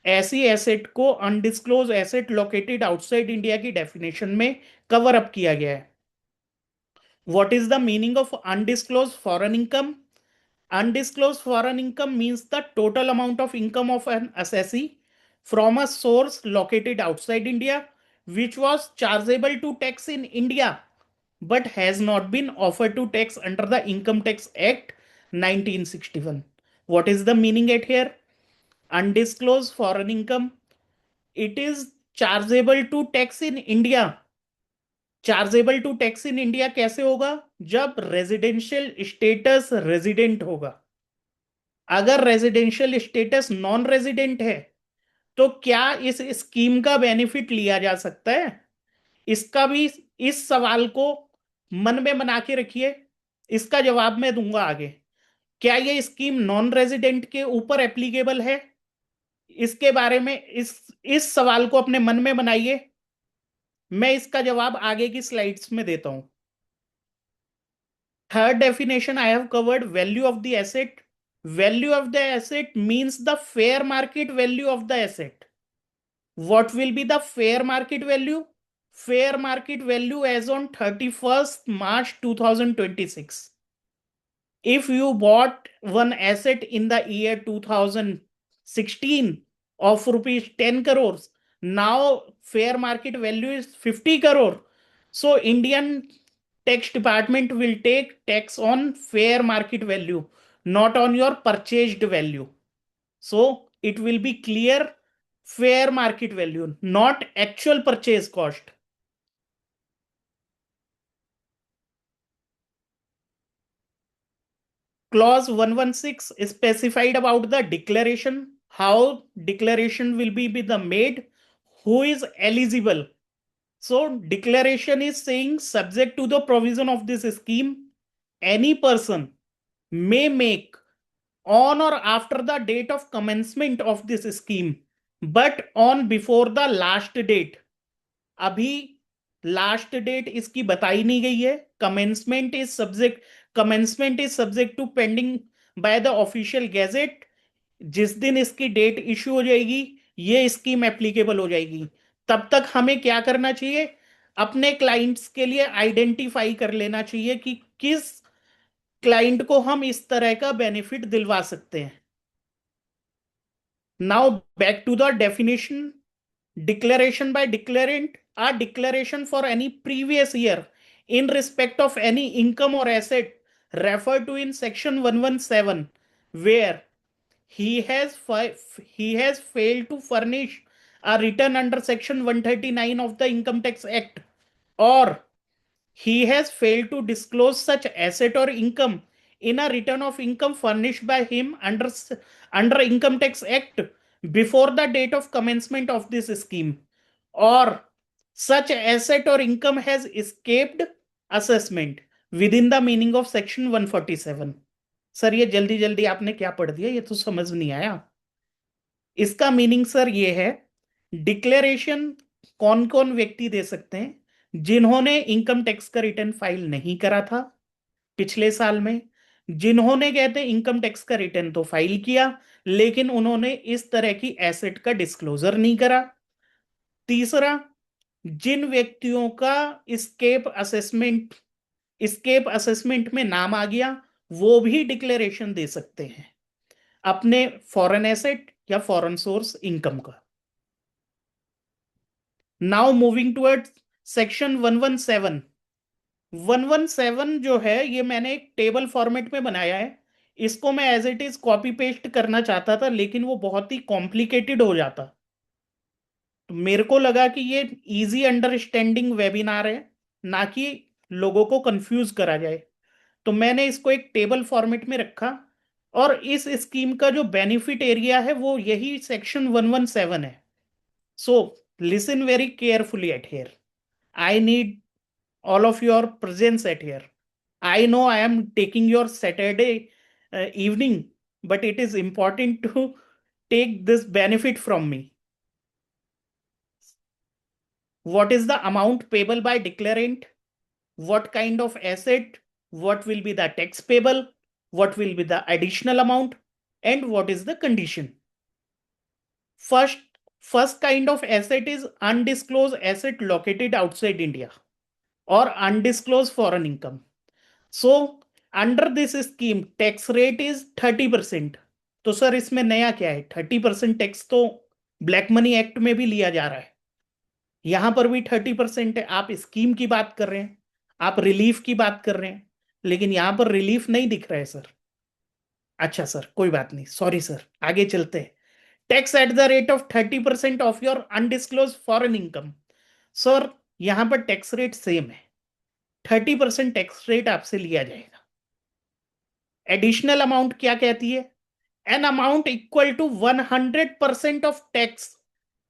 ऐसी एसेट को undisclosed asset located outside India की डेफिनेशन में कवर अप किया गया है. What is the meaning of undisclosed foreign income? Undisclosed foreign income means the total amount of income of an assessee from a source located outside India, which was chargeable to tax in India, but has not been offered to tax under the Income Tax Act 1961. What is the meaning at here? Undisclosed foreign income. It is chargeable to tax in India. Chargeable to tax in India कैसे होगा? जब residential status resident होगा. अगर residential status non resident है तो क्या इस scheme का बेनिफिट लिया जा सकता है? इसका भी, इस सवाल को मन में बना के रखिए, इसका जवाब मैं दूंगा आगे. क्या ये स्कीम नॉन रेजिडेंट के ऊपर एप्लीकेबल है? इसके बारे में इस सवाल को अपने मन में बनाइए. मैं इसका जवाब आगे की स्लाइड्स में देता हूं. Third definition I have covered, value of the asset. Value of the asset means the fair market value of the asset. What will be the fair market value? Fair market value as on 31st March 2026. If you bought one asset in the year 2016 of rupees 10 crores, now fair market value is 50 crore. So Indian tax department will take tax on fair market value, not on your purchased value. So it will be clear fair market value, not actual purchase cost. Clause 116 is specified about the declaration, how declaration will be the made, who is eligible. So declaration is saying subject to the provision of this scheme, any person may make on or after the date of commencement of this scheme, but on before the last date. अभी last date इसकी बताई नहीं गई है. Commencement is subject to pending by the official gazette. जिस दिन इसकी date issue हो जाएगी ये स्कीम एप्लीकेबल हो जाएगी. तब तक हमें क्या करना चाहिए? अपने क्लाइंट्स के लिए आइडेंटिफाई कर लेना चाहिए कि किस क्लाइंट को हम इस तरह का बेनिफिट दिलवा सकते हैं. Now back to the definition. Declaration by declarant, a declaration for any previous year in respect of any income or asset referred to in section 117, where he has failed to furnish a return under section 139 of the Income Tax Act, or he has failed to disclose such asset or income in a return of income furnished by him under Income Tax Act before the date of commencement of this scheme, or such asset or income has escaped assessment within the meaning of section 147. Sir ये जल्दी जल्दी आपने क्या पढ़ दिया, ये तो समझ नहीं आया. इसका मीनिंग सर ये है, डिक्लेरेशन कौन कौन व्यक्ति दे सकते हैं? जिन्होंने इनकम टैक्स का रिटर्न फाइल नहीं करा था पिछले साल में, जिन्होंने कहते हैं इनकम टैक्स का रिटर्न तो फाइल किया लेकिन उन्होंने इस तरह की एसेट का डिस्क्लोजर नहीं करा. तीसरा, जिन व्यक्तियों का स्केप असेसमेंट में नाम आ गया वो भी डिक्लेरेशन दे सकते हैं अपने फॉरेन एसेट या फॉरेन सोर्स इनकम का. Now moving towards section 117. 117 जो है ये मैंने एक टेबल फॉर्मेट में बनाया है. इसको मैं as it is copy paste करना चाहता था, लेकिन वो बहुत ही कॉम्प्लिकेटेड हो जाता। तो मेरे को लगा कि ये इजी अंडरस्टैंडिंग वेबिनार है, ना कि लोगों को कंफ्यूज करा जाए। तो मैंने इसको एक टेबल फॉर्मेट में रखा, और इस स्कीम का जो बेनिफिट एरिया है वो यही सेक्शन 117 है। So listen very carefully at here. I need all of your presence at here. I know I am taking your Saturday evening, but it is important to take this benefit from me. What is the amount payable by declarant? What kind of asset? What will be the tax payable? What will be the additional amount? And what is the condition? First, first kind of asset is undisclosed asset located outside India or undisclosed foreign income. So under this scheme tax rate is 30%। तो sir इसमें नया क्या है? 30% tax तो black money act में भी लिया जा रहा है, यहां पर भी 30% है। आप स्कीम की बात कर रहे हैं, आप रिलीफ की बात कर रहे हैं, लेकिन यहां पर रिलीफ नहीं दिख रहा है सर। अच्छा सर, कोई बात नहीं, सॉरी सर, आगे चलते हैं। Tax at the rate of 30% of your undisclosed foreign income. Sir यहां पर टैक्स रेट सेम है, 30% टैक्स रेट आपसे लिया जाएगा। एडिशनल अमाउंट क्या कहती है? An amount equal to 100% of tax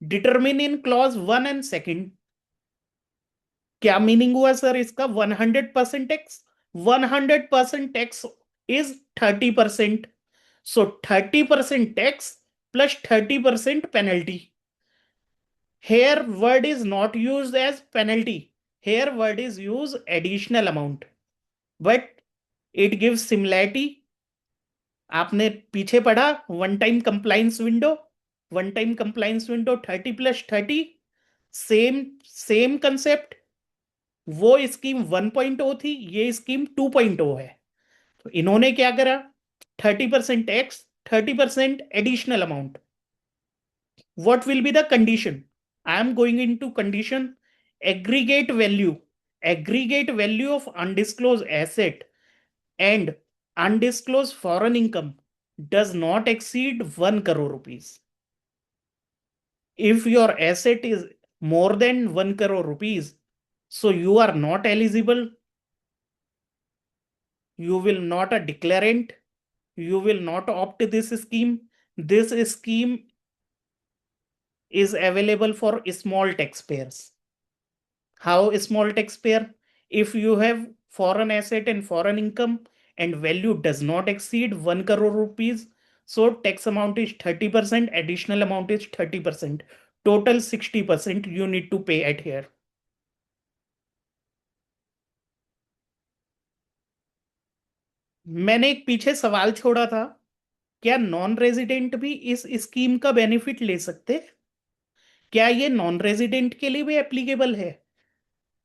determine in clause 1 and second. क्या मीनिंग हुआ सर इसका? 100% tax, 100% tax is 30%। So 30% tax plus 30% penalty. Here word is not used as penalty. Here word is used additional amount. But it gives similarity. आपने पीछे पढ़ा one time compliance window, 30 plus 30, same same concept. वो scheme 1.0 थी, ये scheme 2.0 है। तो इन्होंने क्या करा? 30% tax, 30% additional amount. What will be the condition? I am going into condition. Aggregate value of undisclosed asset and undisclosed foreign income does not exceed 1 crore rupees. If your asset is more than 1 crore rupees, so you are not eligible. You will not a declarant. You will not opt this scheme. This scheme is available for small taxpayers. How small taxpayer? If you have foreign asset and foreign income and value does not exceed 1 crore rupees, so tax amount is 30%, additional amount is 30%, total 60% you need to pay at here. मैंने एक पीछे सवाल छोड़ा था, क्या non resident भी इस scheme का बेनिफिट ले सकते हैं? क्या ये नॉन रेजिडेंट के लिए भी एप्लीकेबल है?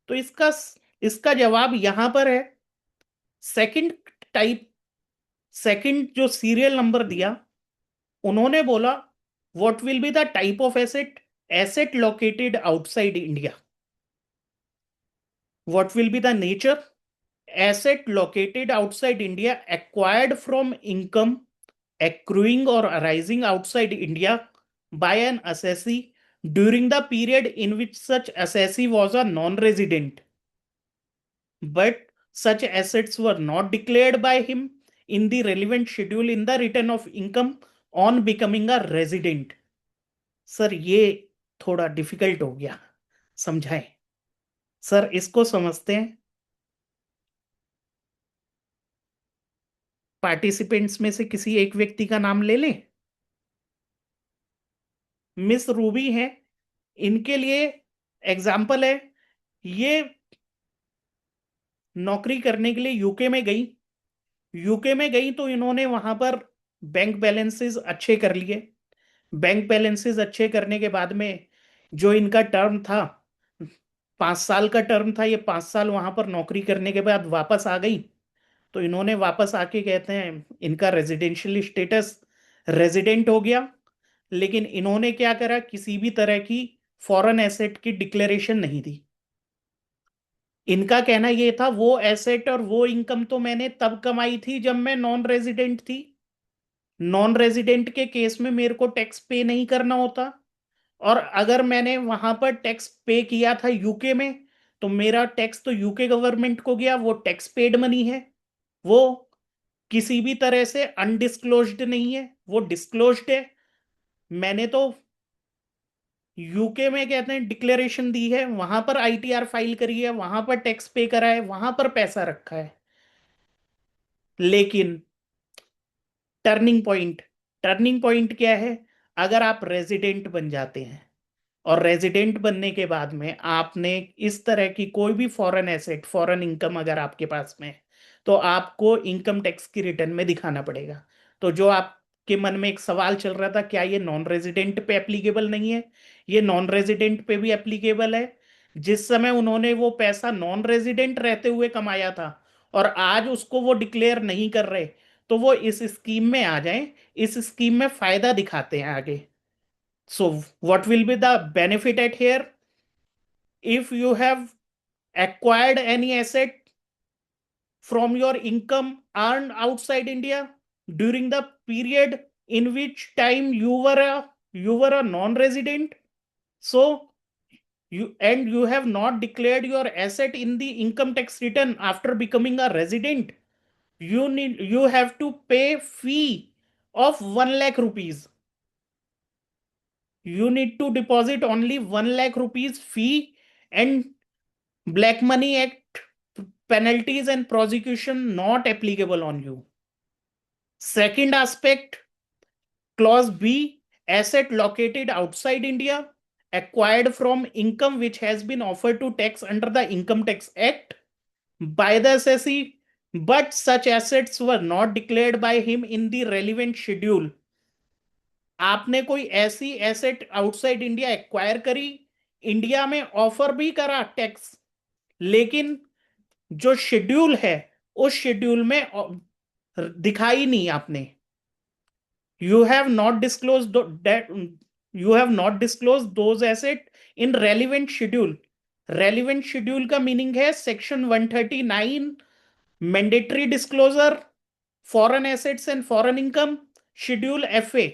तो इसका इसका जवाब यहां पर है। सेकंड टाइप, सेकंड जो सीरियल नंबर दिया, उन्होंने बोला what will be the type of asset? Asset located outside India. What will be the nature? Asset located outside India acquired from income accruing or arising outside India by an assessee during the period in which such assessee was a non-resident, but such assets were not declared by him in the relevant schedule in the return of income on becoming a resident. Sir ये थोड़ा difficult हो गया, समझाएं sir, इसको समझते हैं। Participants में से किसी एक व्यक्ति का नाम ले लें। मिस रूबी हैं, इनके लिए एग्जाम्पल है। ये नौकरी करने के लिए यूके में गई। यूके में गई तो इन्होंने वहां पर बैंक बैलेंसेस अच्छे कर लिए। बैंक बैलेंसेस अच्छे करने के बाद में जो इनका टर्म था, 5 साल का टर्म था, ये 5 साल वहां पर नौकरी करने के बाद वापस आ गई। तो इन्होंने वापस आके कहते हैं इनका रेजिडेंशियल स्टेटस रेजिडेंट हो गया, लेकिन इन्होंने क्या करा? किसी भी तरह की फॉरेन एसेट की डिक्लेरेशन नहीं दी। इनका कहना ये था वो एसेट और वो इनकम तो मैंने तब कमाई थी जब मैं नॉन रेजिडेंट थी। नॉन रेजिडेंट के केस में मेरे को टैक्स पे नहीं करना होता, और अगर मैंने वहां पर टैक्स पे किया था यूके में, तो मेरा टैक्स तो यूके गवर्नमेंट को गया, वो टैक्स पेड मनी है। वो किसी भी तरह से अनडिस्क्लोज्ड नहीं है, वो डिस्क्लोज्ड है। मैंने तो यूके में कहते हैं डिक्लेरेशन दी है, वहां पर आईटीआर फाइल करी है, वहां पर टैक्स पे करा है, वहां पर पैसा रखा है। लेकिन टर्निंग पॉइंट क्या है? अगर आप रेजिडेंट बन जाते हैं और रेजिडेंट बनने के बाद में आपने इस तरह की कोई भी फॉरेन एसेट, फॉरेन इनकम अगर आपके पास में है, तो आपको इनकम टैक्स की रिटर्न में दिखाना पड़ेगा। तो जो आपके मन में एक सवाल चल रहा था, क्या ये नॉन रेजिडेंट पे एप्लीकेबल नहीं है? ये नॉन रेजिडेंट पे भी एप्लीकेबल है। जिस समय उन्होंने वो पैसा नॉन रेजिडेंट रहते हुए कमाया था और आज उसको वो डिक्लेयर नहीं कर रहे, तो वो इस स्कीम में आ जाएं, इस स्कीम में फायदा दिखाते हैं आगे। So, what will be the benefit at here? If you have acquired any asset from your income earned outside India during the period in which time you were a non-resident, so you have not declared your asset in the income tax return after becoming a resident, you have to pay fee of 1 lakh rupees. You need to deposit only 1 lakh rupees fee, and Black Money Act penalties and prosecution not applicable on you. Second aspect, clause B, asset located outside India acquired from income which has been offered to tax under the Income Tax Act by the assessee, but such assets were not declared by him in the relevant schedule. आपने कोई ऐसी asset outside India acquire करी, India में offer भी करा tax, लेकिन जो schedule है उस शेड्यूल में दिखाई नहीं आपने। You have not disclose that, you have not disclose those asset in relevant schedule. Relevant schedule का मीनिंग है section 139 mandatory disclosure, foreign assets and foreign income, schedule FA.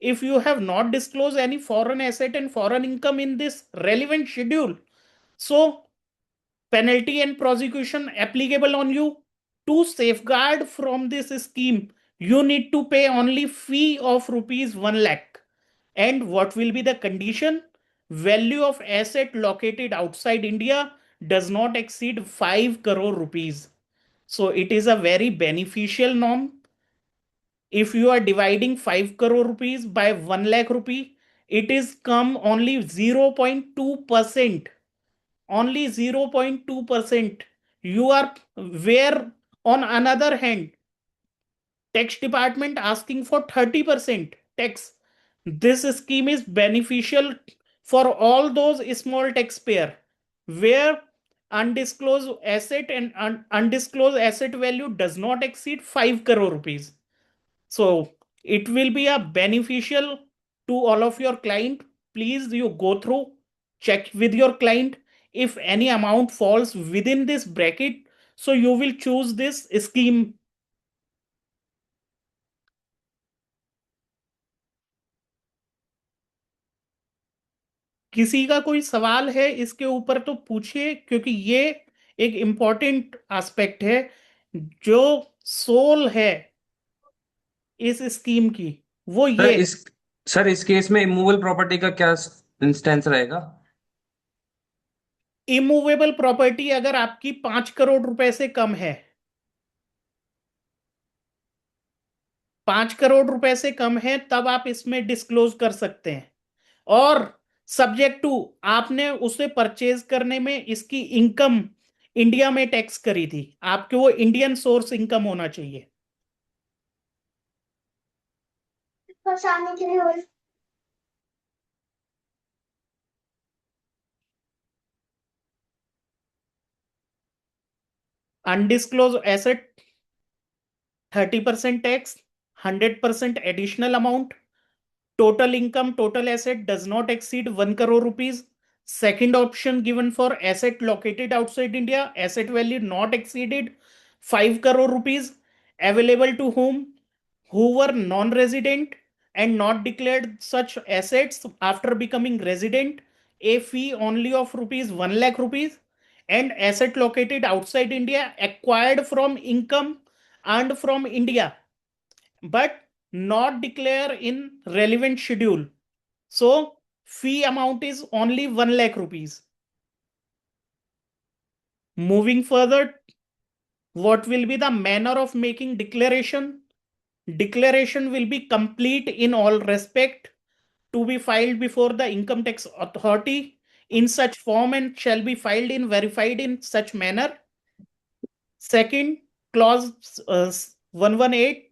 If you have not disclosed any foreign asset and foreign income in this relevant schedule, so penalty and prosecution applicable on you. To safeguard from this scheme, you need to pay only fee of rupees 1 lakh. And what will be the condition? Value of asset located outside India does not exceed 5 crore rupees. So it is a very beneficial norm. If you are dividing 5 crore rupees by 1 lakh rupee, it is come only 0.2%. Only 0.2%. You are where, on another hand, tax department asking for 30% tax. This scheme is beneficial for all those small taxpayer where undisclosed asset and undisclosed asset value does not exceed 5 crore rupees. So it will be a beneficial to all of your client. Please you go through, check with your client. If any amount falls within this bracket, so you will choose this scheme. किसी का कोई सवाल है इसके ऊपर तो पूछिए, क्योंकि ये एक इंपॉर्टेंट एस्पेक्ट है। जो सोल है इस स्कीम की वो सर ये, इस सर इस केस में इमूवेबल प्रॉपर्टी का क्या इंस्टेंस रहेगा? इमूवेबल प्रॉपर्टी अगर आपकी 5 करोड़ रुपए से कम है, 5 करोड़ रुपए से कम है, तब आप इसमें डिस्क्लोज कर सकते हैं। और सब्जेक्ट टू आपने उसे परचेज करने में इसकी इनकम इंडिया में टैक्स करी थी, आपके वो इंडियन सोर्स इनकम होना चाहिए। Undisclosed asset 30% tax, 100% additional amount, total income, total asset does not exceed 1 crore rupees, Second option given for asset located outside India, asset value not exceeded 5 crore rupees, available to whom? Who were non-resident and not declared such assets after becoming resident, a fee only of rupees 1 lakh rupees, and asset located outside India acquired from income earned from India but not declare in relevant schedule. So fee amount is only 1 lakh rupees. Moving further, what will be the manner of making declaration? Declaration will be complete in all respect, to be filed before the income tax authority in such form and shall be filed in verified in such manner. Second, clause 118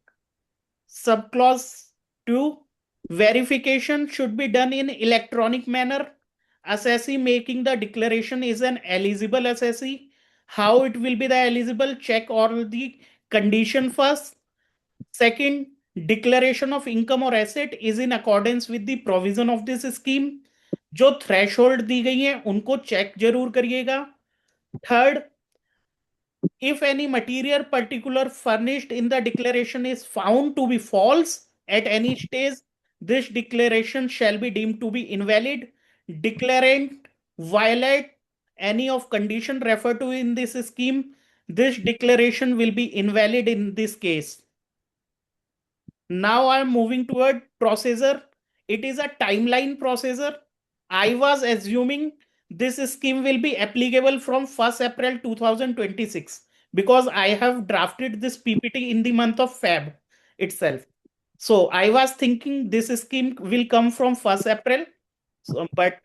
subclause 2, verification should be done in electronic manner. Assessee making the declaration is an eligible assessee. How it will be the eligible? Check all the condition first. Second, declaration of income or asset is in accordance with the provision of this scheme. जो threshold दी गई है उनको check जरूर करिएगा. Third, if any material particular furnished in the declaration is found to be false at any stage, this declaration shall be deemed to be invalid. Declarant violate any of condition referred to in this scheme, this declaration will be invalid in this case. Now I am moving toward procedure. It is a timeline procedure. I was assuming this scheme will be applicable from 1st April 2026 because I have drafted this PPT in the month of Feb itself. So I was thinking this scheme will come from 1st April. But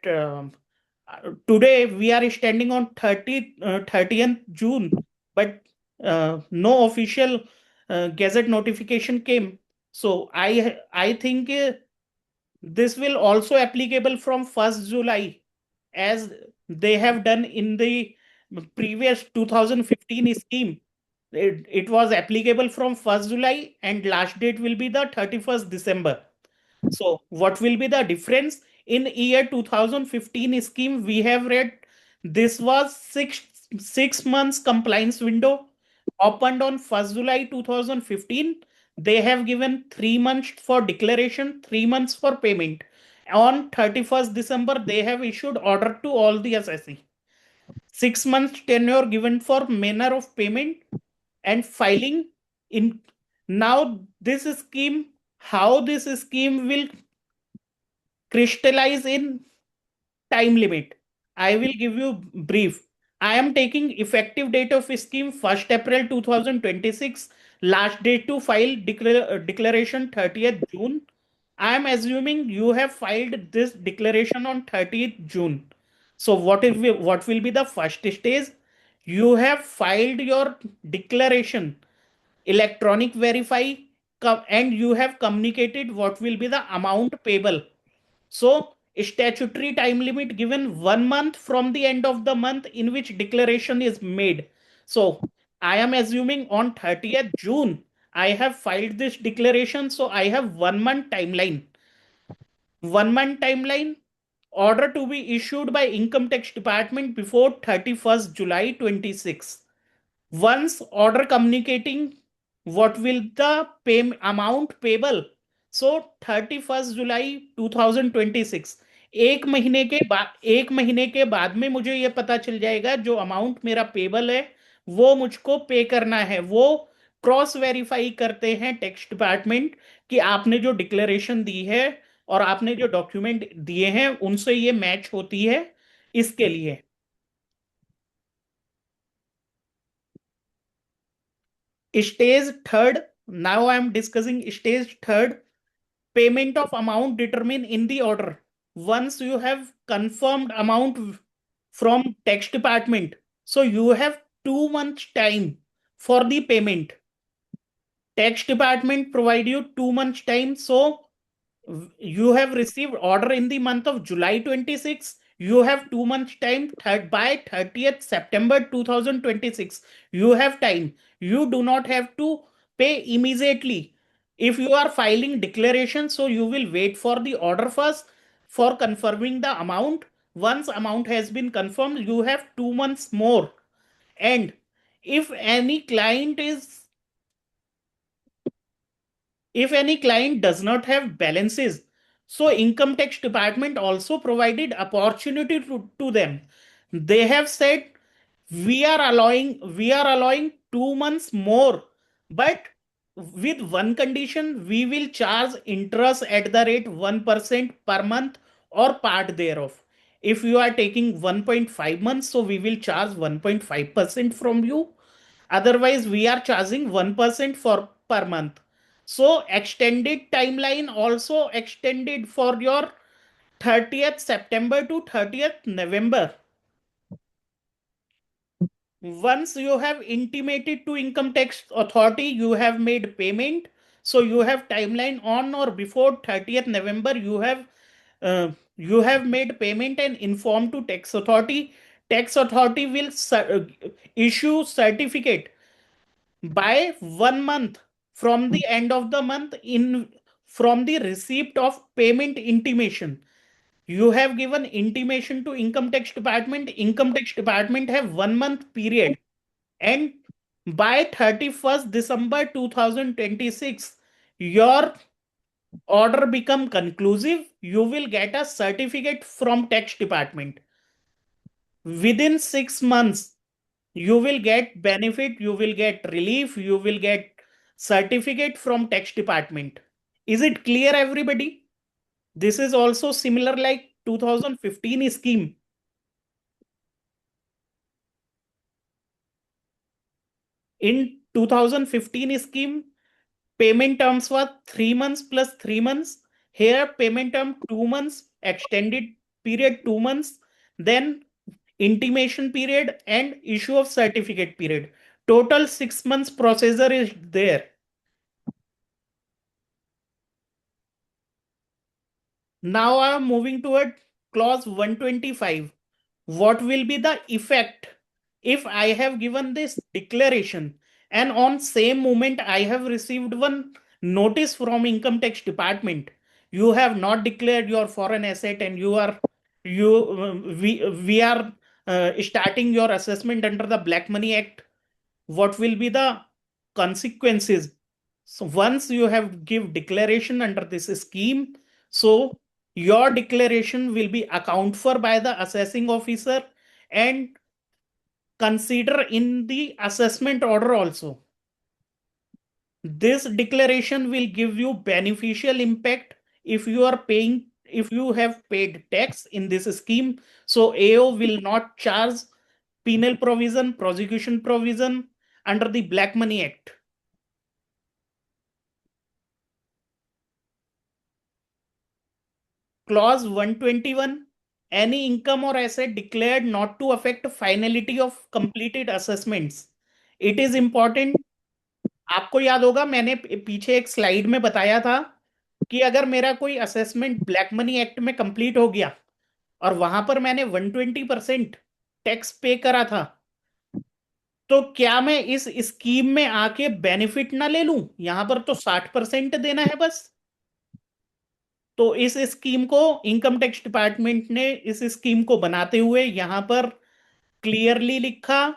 today we are standing on 30th June, but no official gazette notification came. So I think this will also applicable from 1st July as they have done in the previous 2015 scheme. It was applicable from 1st July and last date will be the 31st December. So what will be the difference? In year 2015 scheme, we have read this was six months compliance window opened on 1st July 2015. They have given 3 months for declaration, 3 months for payment. On 31st December, they have issued order to all the assessee. 6 months tenure given for manner of payment and filing. In now this scheme, how this scheme will crystallize in time limit, I will give you brief. I am taking effective date of scheme 1st April 2026, last date to file declaration 30th June. I am assuming you have filed this declaration on 30th June. So what will be the first stage? You have filed your declaration, electronic verify, and you have communicated what will be the amount payable. So statutory time limit given 1 month from the end of the month in which declaration is made. So I am assuming on 30th June, I have filed this declaration. So I have 1 month timeline. 1 month timeline, order to be issued by Income Tax Department before 31st July 26. Once order communicating what will the amount payable, so 31st July 2026, एक महीने के बाद में मुझे ये पता चल जाएगा जो अमाउंट मेरा पेबल है वो मुझको पे करना है. वो क्रॉस वेरीफाई करते हैं टैक्स डिपार्टमेंट कि आपने जो डिक्लेरेशन दी है और आपने जो डॉक्यूमेंट दिए हैं उनसे ये मैच होती है. इसके लिए stage third, now I am discussing stage third, payment of amount determined in the order. Once you have confirmed amount from tax department, so you have 2 months time for the payment. Tax department provide you 2 months time. So you have received order in the month of July 26. You have 2 months time. By 30th September 2026, you have time. You do not have to pay immediately. If you are filing declaration, so you will wait for the order first for confirming the amount. once amount has been confirmed, you have 2 months more. And if any client does not have balances, so income tax department also provided opportunity to them. They have said we are allowing 2 months more, but with one condition: we will charge interest at the rate 1% per month or part thereof. If you are taking 1.5 months, so we will charge 1.5% from you. Otherwise, we are charging 1% for per month. So extended timeline also extended for your 30th September to 30th November. Once you have intimated to income tax authority, you have made payment. So you have timeline on or before 30th November, you have made payment and informed to tax authority. Tax authority will issue certificate by 1 month from the end of the month in from the receipt of payment intimation. You have given intimation to income tax department have 1 month period, and by 31st December 2026 your order become conclusive. You will get a certificate from tax department. Within 6 months you will get benefit, you will get relief, you will get certificate from tax department. Is it clear, everybody? This is also similar like 2015 scheme. In 2015 scheme, payment terms were 3 months plus 3 months. Here payment term 2 months, extended period 2 months, then intimation period and issue of certificate period. Total 6 months procedure is there. Now I am moving toward clause 125. What will be the effect if I have given this declaration and on same moment I have received one notice from income tax department? You have not declared your foreign asset and we are starting your assessment under the Black Money Act. What will be the consequences? So once you have give declaration under this scheme, so your declaration will be accounted for by the assessing officer and consider in the assessment order also. This declaration will give you beneficial impact if you have paid tax in this scheme. So AO will not charge penal provision, prosecution provision under the Black Money Act. Clause 121, any income or asset declared not to affect finality of completed assessments. It is important. आपको याद होगा मैंने पीछे एक slide में बताया था कि अगर मेरा कोई असेसमेंट ब्लैक मनी एक्ट में कंप्लीट हो गया और वहां पर मैंने 120% टैक्स पे करा था, तो क्या मैं इस स्कीम में आके बेनिफिट ना ले लूं? यहां पर तो 60% देना है बस। तो इस स्कीम को इनकम टैक्स डिपार्टमेंट ने इस स्कीम को बनाते हुए यहां पर क्लियरली लिखा,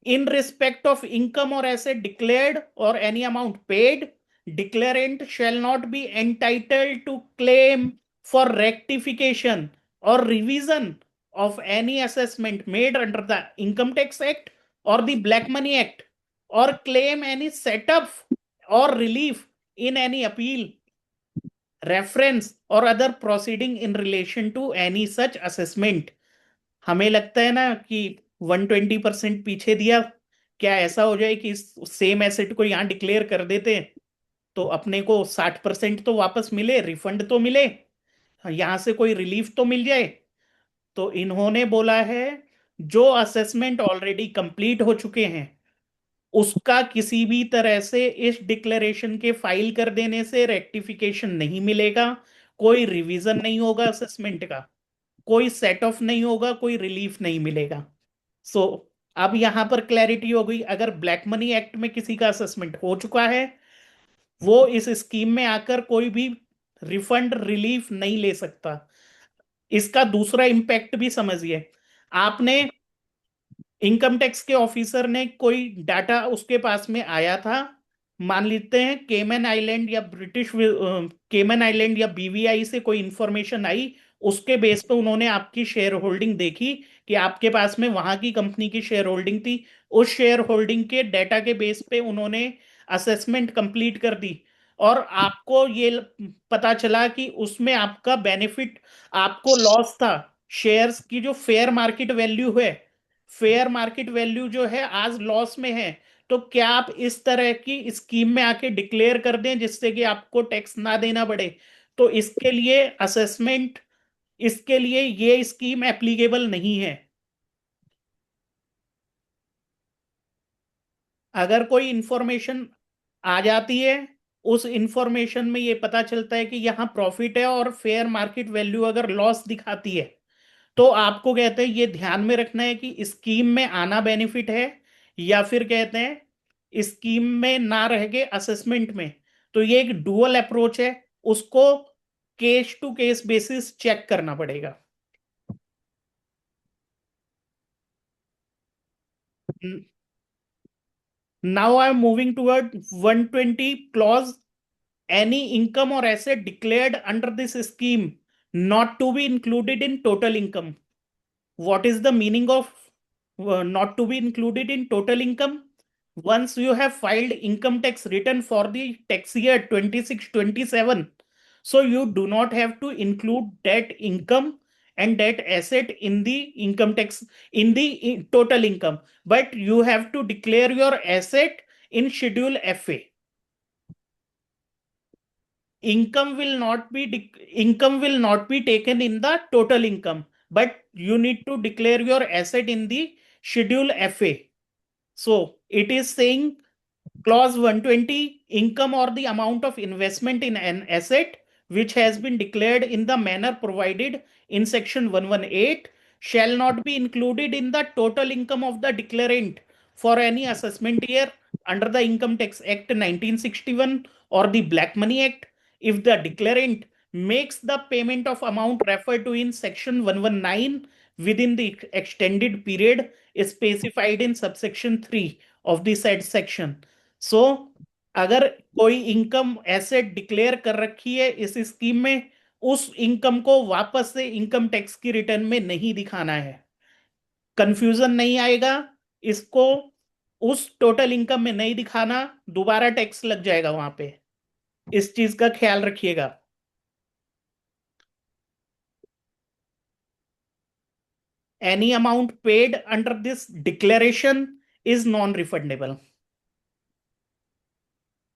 in respect of income or asset declared or any amount paid, declarant shall not be entitled to claim for rectification or revision of any assessment made under the Income Tax Act or the Black Money Act, or claim any setup or relief in any appeal, reference or other proceeding in relation to any such assessment. हमें लगता है ना कि 120% पीछे दिया, क्या ऐसा हो जाए कि सेम एसेट को यहां डिक्लेयर कर देते तो अपने को 60% तो वापस मिले, रिफंड तो मिले, यहां से कोई रिलीफ तो मिल जाए। तो इन्होंने बोला है जो असेसमेंट ऑलरेडी कंप्लीट हो चुके हैं उसका किसी भी तरह से इस डिक्लेरेशन के फाइल कर देने से रेक्टिफिकेशन नहीं मिलेगा, कोई रिवीजन नहीं होगा असेसमेंट का, कोई सेट ऑफ नहीं होगा, कोई रिलीफ नहीं मिलेगा। सो अब यहां पर क्लैरिटी हो गई। अगर ब्लैक मनी एक्ट में किसी का असेसमेंट हो चुका है वो इस स्कीम में आकर कोई भी रिफंड रिलीफ नहीं ले सकता। इसका दूसरा इम्पैक्ट भी समझिए। आपने इनकम टैक्स के ऑफिसर ने कोई डाटा उसके पास में आया था, मान लेते हैं केमन आइलैंड या केमन आइलैंड या बीवीआई से कोई इंफॉर्मेशन आई, उसके बेस पे उन्होंने आपकी शेयर होल्डिंग देखी कि आपके पास में वहां की कंपनी की शेयर होल्डिंग थी। उस शेयर होल्डिंग के डाटा के बेस पे उन्होंने असेसमेंट कंप्लीट कर दी, और आपको ये पता चला कि उसमें आपका बेनिफिट, आपको लॉस था। शेयर्स की जो फेयर मार्केट वैल्यू है, फेयर मार्केट वैल्यू जो है आज लॉस में है। तो क्या आप इस तरह की स्कीम में आके डिक्लेयर कर दें जिससे कि आपको टैक्स ना देना पड़े? तो इसके लिए असेसमेंट, इसके लिए ये स्कीम एप्लीकेबल नहीं है। अगर कोई इंफॉर्मेशन आ जाती है, उस इंफॉर्मेशन में ये पता चलता है कि यहाँ प्रॉफिट है और फेयर मार्केट वैल्यू अगर लॉस दिखाती है, तो आपको कहते हैं ये ध्यान में रखना है कि स्कीम में आना बेनिफिट है, या फिर कहते हैं स्कीम में ना रह के असेसमेंट में। तो ये एक डुअल अप्रोच है, उसको case to case basis check करना पड़ेगा। Now I am moving toward 120 clause. Any income or asset declared under this scheme not to be included in total income. What is the meaning of not to be included in total income? Once you have filed income tax return for the tax year 26-27, so you do not have to include that income and that asset in the income tax, in the total income, but you have to declare your asset in schedule FA. Income will not be taken in the total income, but you need to declare your asset in the schedule FA. So it is saying clause 120, income or the amount of investment in an asset which has been declared in the manner provided in section 118 shall not be included in the total income of the declarant for any assessment year under the Income Tax Act 1961 or the Black Money Act, if the declarant makes the payment of amount referred to in section 119 within the extended period specified in subsection 3 of the said section. सो अगर कोई income asset declare कर रखी है इस scheme में, उस income को वापस से इनकम टैक्स की रिटर्न में नहीं दिखाना है। कंफ्यूजन नहीं आएगा, इसको उस टोटल इनकम में नहीं दिखाना, दोबारा टैक्स लग जाएगा वहां पे। इस चीज का ख्याल रखिएगा। Any amount paid under this declaration is non refundable.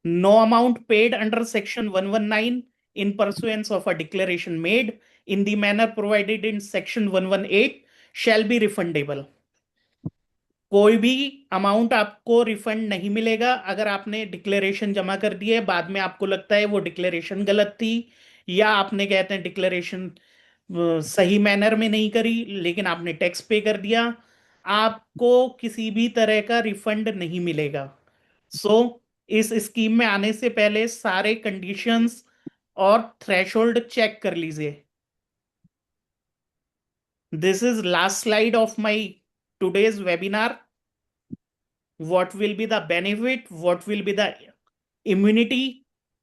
No amount paid under section 119 in pursuance of a declaration made in the manner provided in section 118 shall be refundable. कोई भी अमाउंट आपको रिफंड नहीं मिलेगा अगर आपने declaration जमा कर दी है, बाद में आपको लगता है वो डिक्लेरेशन गलत थी, या आपने कहते हैं डिक्लेरेशन सही मैनर में नहीं करी लेकिन आपने टैक्स पे कर दिया, आपको किसी भी तरह का रिफंड नहीं मिलेगा। सो इस स्कीम में आने से पहले सारे कंडीशंस और थ्रेशोल्ड चेक कर लीजिए। This is last slide of my today's webinar. What will be the benefit, what will be the immunity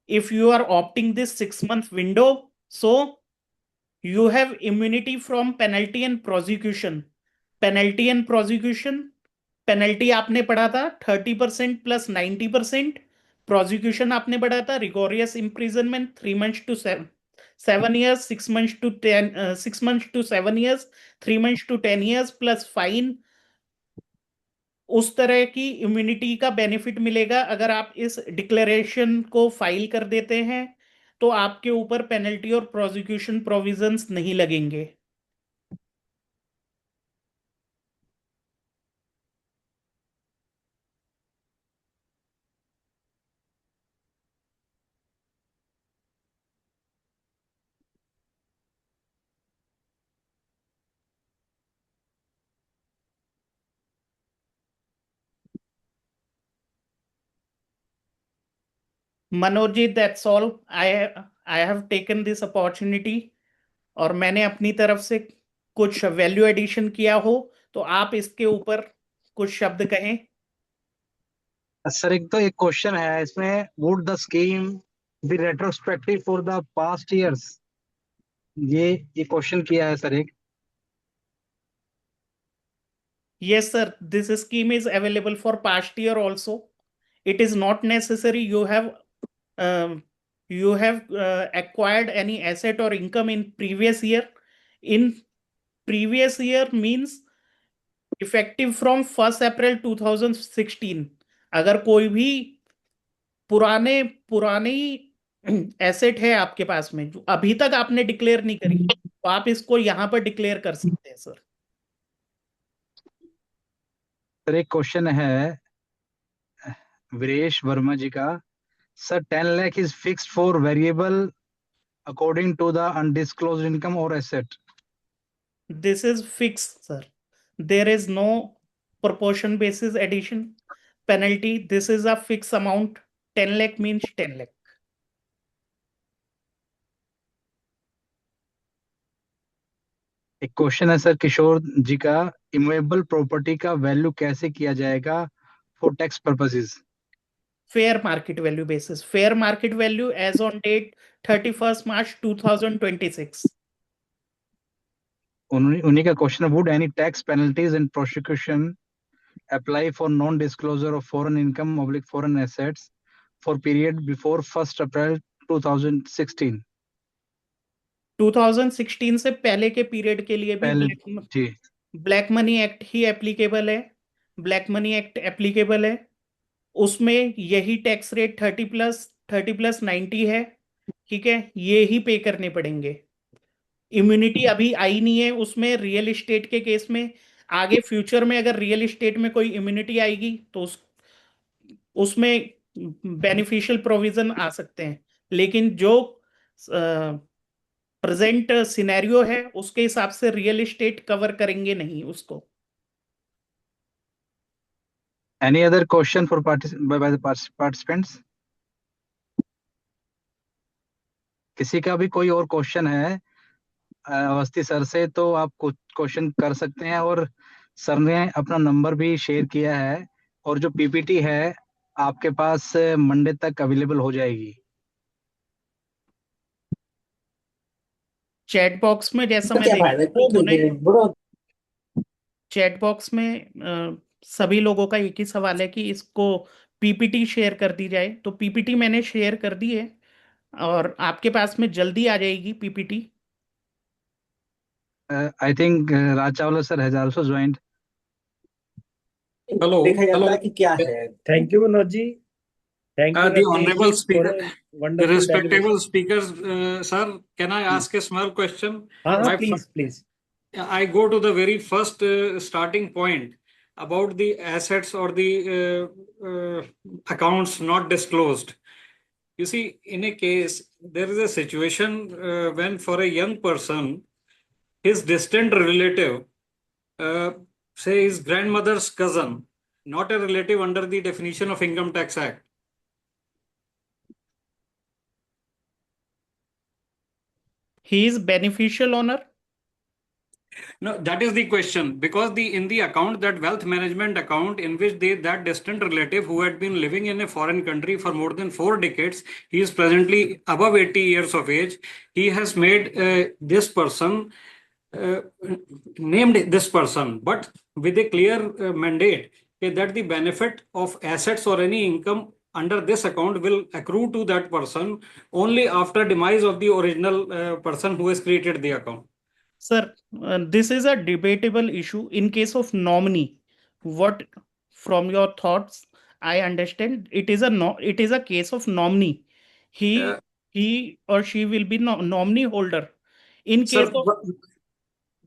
if you are opting this 6 month window? So you have immunity from penalty and prosecution. Penalty and prosecution, penalty आपने पढ़ा था 30% plus 90%। Prosecution आपने पढ़ा था rigorous imprisonment 3 months to 7 years, 6 months to 7 years, 3 months to 10 years plus fine. उस तरह की immunity का बेनिफिट मिलेगा अगर आप इस डिक्लेरेशन को फाइल कर देते हैं, तो आपके ऊपर पेनल्टी और प्रोसिक्यूशन प्रोविजंस नहीं लगेंगे। Manojit, that's all. I have taken this opportunity और मैंने अपनी तरफ से कुछ वैल्यू एडिशन किया हो, तो आप इसके ऊपर कुछ शब्द कहें। सर एक तो एक क्वेश्चन है इसमें, would the scheme be retrospective for the past years, ये क्वेश्चन किया है सर एक। Yes, sir. This scheme is available for past year also. It is not necessary um, you have acquired any asset or income in previous year. In previous year means effective from 1st April 2016. अगर कोई भी पुराने पुरानी asset है आपके पास में जो अभी तक आपने डिक्लेयर नहीं करी, तो आप इसको यहां पर डिक्लेयर कर सकते हैं सर। सर एक क्वेश्चन है वीरेश वर्मा जी का, sir 10 lakh is fixed for variable according to the undisclosed income और asset. This is fixed, sir. There is no proportion basis addition penalty. This is a fixed amount. 10 lakh means 10 lakh. एक question है sir किशोर जी का, immovable property का value कैसे किया जाएगा for tax purposes. Fair market value basis. Fair market value as on date 31st March 2026. उन्हीं का question है, would any tax penalties and prosecution apply for non disclosure of foreign income oblique foreign assets for period before 1st अप्रैल 2016। 2016 से पहले के period के लिए भी पहले जी ब्लैक मनी एक्ट ही एप्लीकेबल है। ब्लैक मनी एक्ट एप्लीकेबल है, उसमें यही टैक्स रेट 30 + 90 है। ठीक है, ये ही पे करने पड़ेंगे। इम्यूनिटी अभी आई नहीं है उसमें रियल एस्टेट के केस में। आगे फ्यूचर में अगर रियल एस्टेट में कोई इम्यूनिटी आएगी तो उसमें बेनिफिशियल प्रोविजन आ सकते हैं, लेकिन जो प्रेजेंट सिनेरियो है उसके हिसाब से रियल एस्टेट कवर करेंगे नहीं उसको। Any other question for by the participants. किसी का भी कोई और क्वेश्चन है अवस्थी सर से तो आप कुछ क्वेश्चन कर सकते हैं, और सर ने अपना नंबर भी शेयर किया है, और जो पीपीटी है आपके पास मंडे तक अवेलेबल हो जाएगी। चैट बॉक्स में जैसा मैं क्या देख फायदा रहा हूँ, उन्होंने ब्रो? चैट बॉक्स में सभी लोगों का एक ही सवाल है कि इसको पीपीटी शेयर कर दी जाए, तो पीपीटी मैंने शेयर कर दी है और आपके पास में जल्दी आ जाएगी PPT. I think Raj Chawla sir has also joined. Hello, देखा जाता hello. है कि क्या है। Thank you, Manoj ji. Thank you, The Rakesh honorable ji, for speaker, a the wonderful respectable delivery. speakers, sir, can I ask a small question? My Please, please. I go to the very first starting point about the assets or the accounts not disclosed. You see, in a case, there is a situation when for a young person, his distant relative, say his grandmother's cousin, not a relative under the definition of Income Tax Act. He is beneficial owner. No, that is the question, because in the account, that wealth management account in which that distant relative who had been living in a foreign country for more than 4 decades, he is presently above 80 years of age. He has made this person, named this person, but with a clear mandate that the benefit of assets or any income under this account will accrue to that person only after demise of the original person who has created the account. Sir, this is a debatable issue in case of nominee. What, from your thoughts, I understand it is a case of nominee. He or she will be nominee holder. In Sir, case of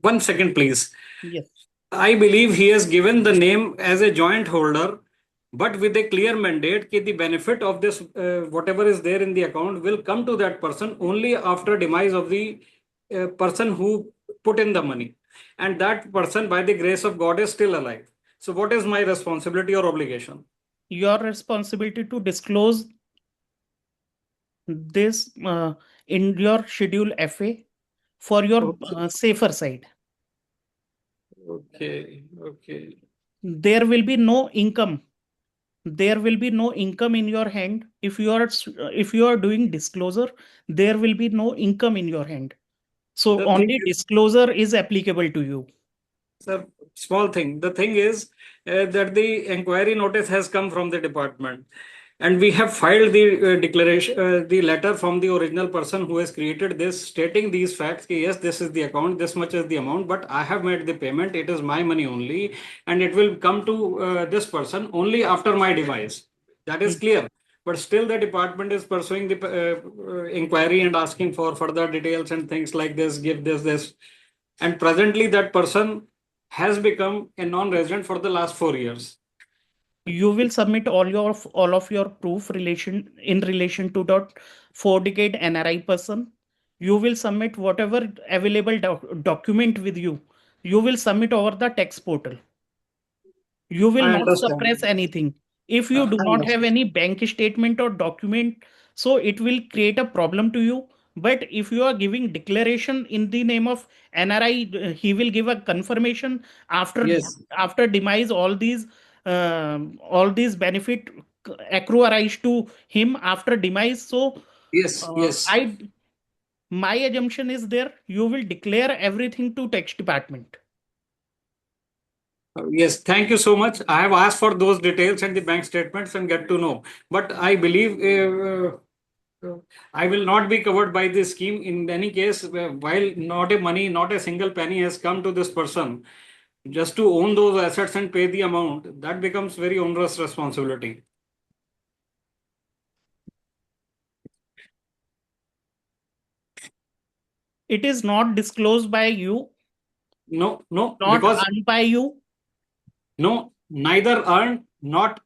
1 second, please. yes, I believe he has given the name as a joint holder, but with a clear mandate that the benefit of this, whatever is there in the account, will come to that person only after demise of the person who put in the money. And that person, by the grace of God, is still alive. So, what is my responsibility or obligation? your responsibility to disclose this in your schedule FA. for your Okay. safer side. Okay. Okay. There will be no income. There will be no income in your hand. If you are doing disclosure, there will be no income in your hand. So The thing only is, disclosure is applicable to you. sir, small thing. The thing is that the inquiry notice has come from the department, and we have filed the declaration, the letter from the original person who has created this, stating these facts. Ki, yes, this is the account, this much is the amount, but I have made the payment. It is my money only, and it will come to this person only after my demise. That is clear. But still, the department is pursuing the inquiry and asking for further details and things like this. Give this. And presently, that person has become a non-resident for the last 4 years. You will submit all of your proof in relation to that 4 decade NRI person. You will submit whatever available document with you. You will submit over the tax portal. You will I not understand. suppress anything. If you do I not have understand. any bank statement or document, so it will create a problem to you. But if you are giving declaration in the name of NRI, he will give a confirmation Yes. after demise. All these benefit accrue arise to him after demise. So Yes. Yes. I my assumption is there. You will declare everything to tax department. Yes, thank you so much. I have asked for those details and the bank statements and get to know. But I believe I will not be covered by this scheme. In any case, while not a money, not a single penny has come to this person, just to own those assets and pay the amount, that becomes very onerous responsibility. It is not disclosed by you, No, no, not because earned by you. no, neither earned, not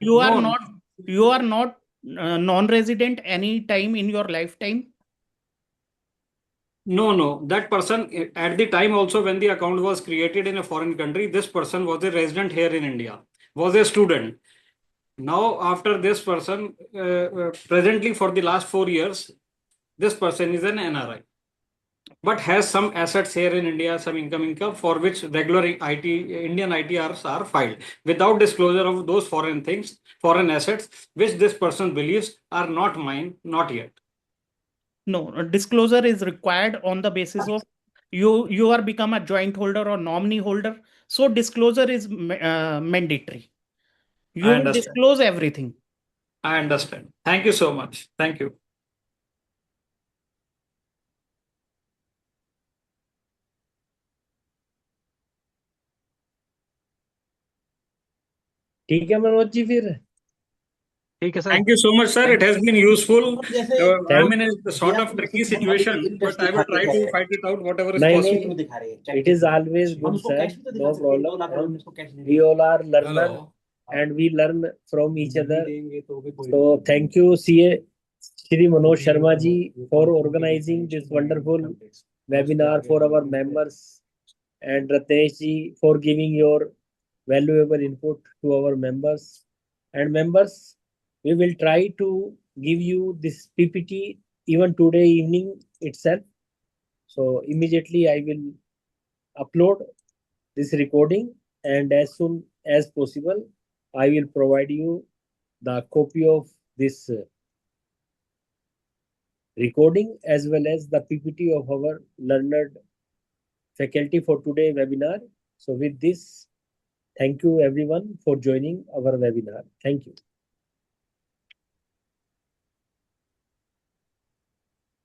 You are no. not you are not non-resident any time in your lifetime. No, no. That person, at the time also when the account was created in a foreign country, this person was a resident here in India, was a student. Now, after this person, presently for the last 4 years, this person is an NRI, but has some assets here in India, some income for which regular Indian ITRs are filed without disclosure of those foreign things, foreign assets, which this person believes are not mine, not yet. No, disclosure is required on the basis of you are become a joint holder or nominee holder. So disclosure is mandatory. You I will understand. disclose everything. I understand. Thank you so much. Thank you. ठीक है मनोज जी फिर ठीक है sir Thank you so much, sir. It has been useful. I'm in a sort of Thank- tricky situation, but I will try to fight it out whatever is नहीं possible. नहीं it is always good sir no problem we all are learner and we learn from each other so thank you CA Shri Manoj Sharma ji for organizing this wonderful webinar for our members and Ratesh ji for giving your valuable input to our members and members we will try to give you this PPT even today evening itself so immediately I will upload this recording and as soon as possible I will provide you the copy of this recording as well as the PPT of our learned faculty for today webinar. So with this, thank you everyone for joining our webinar. Thank you.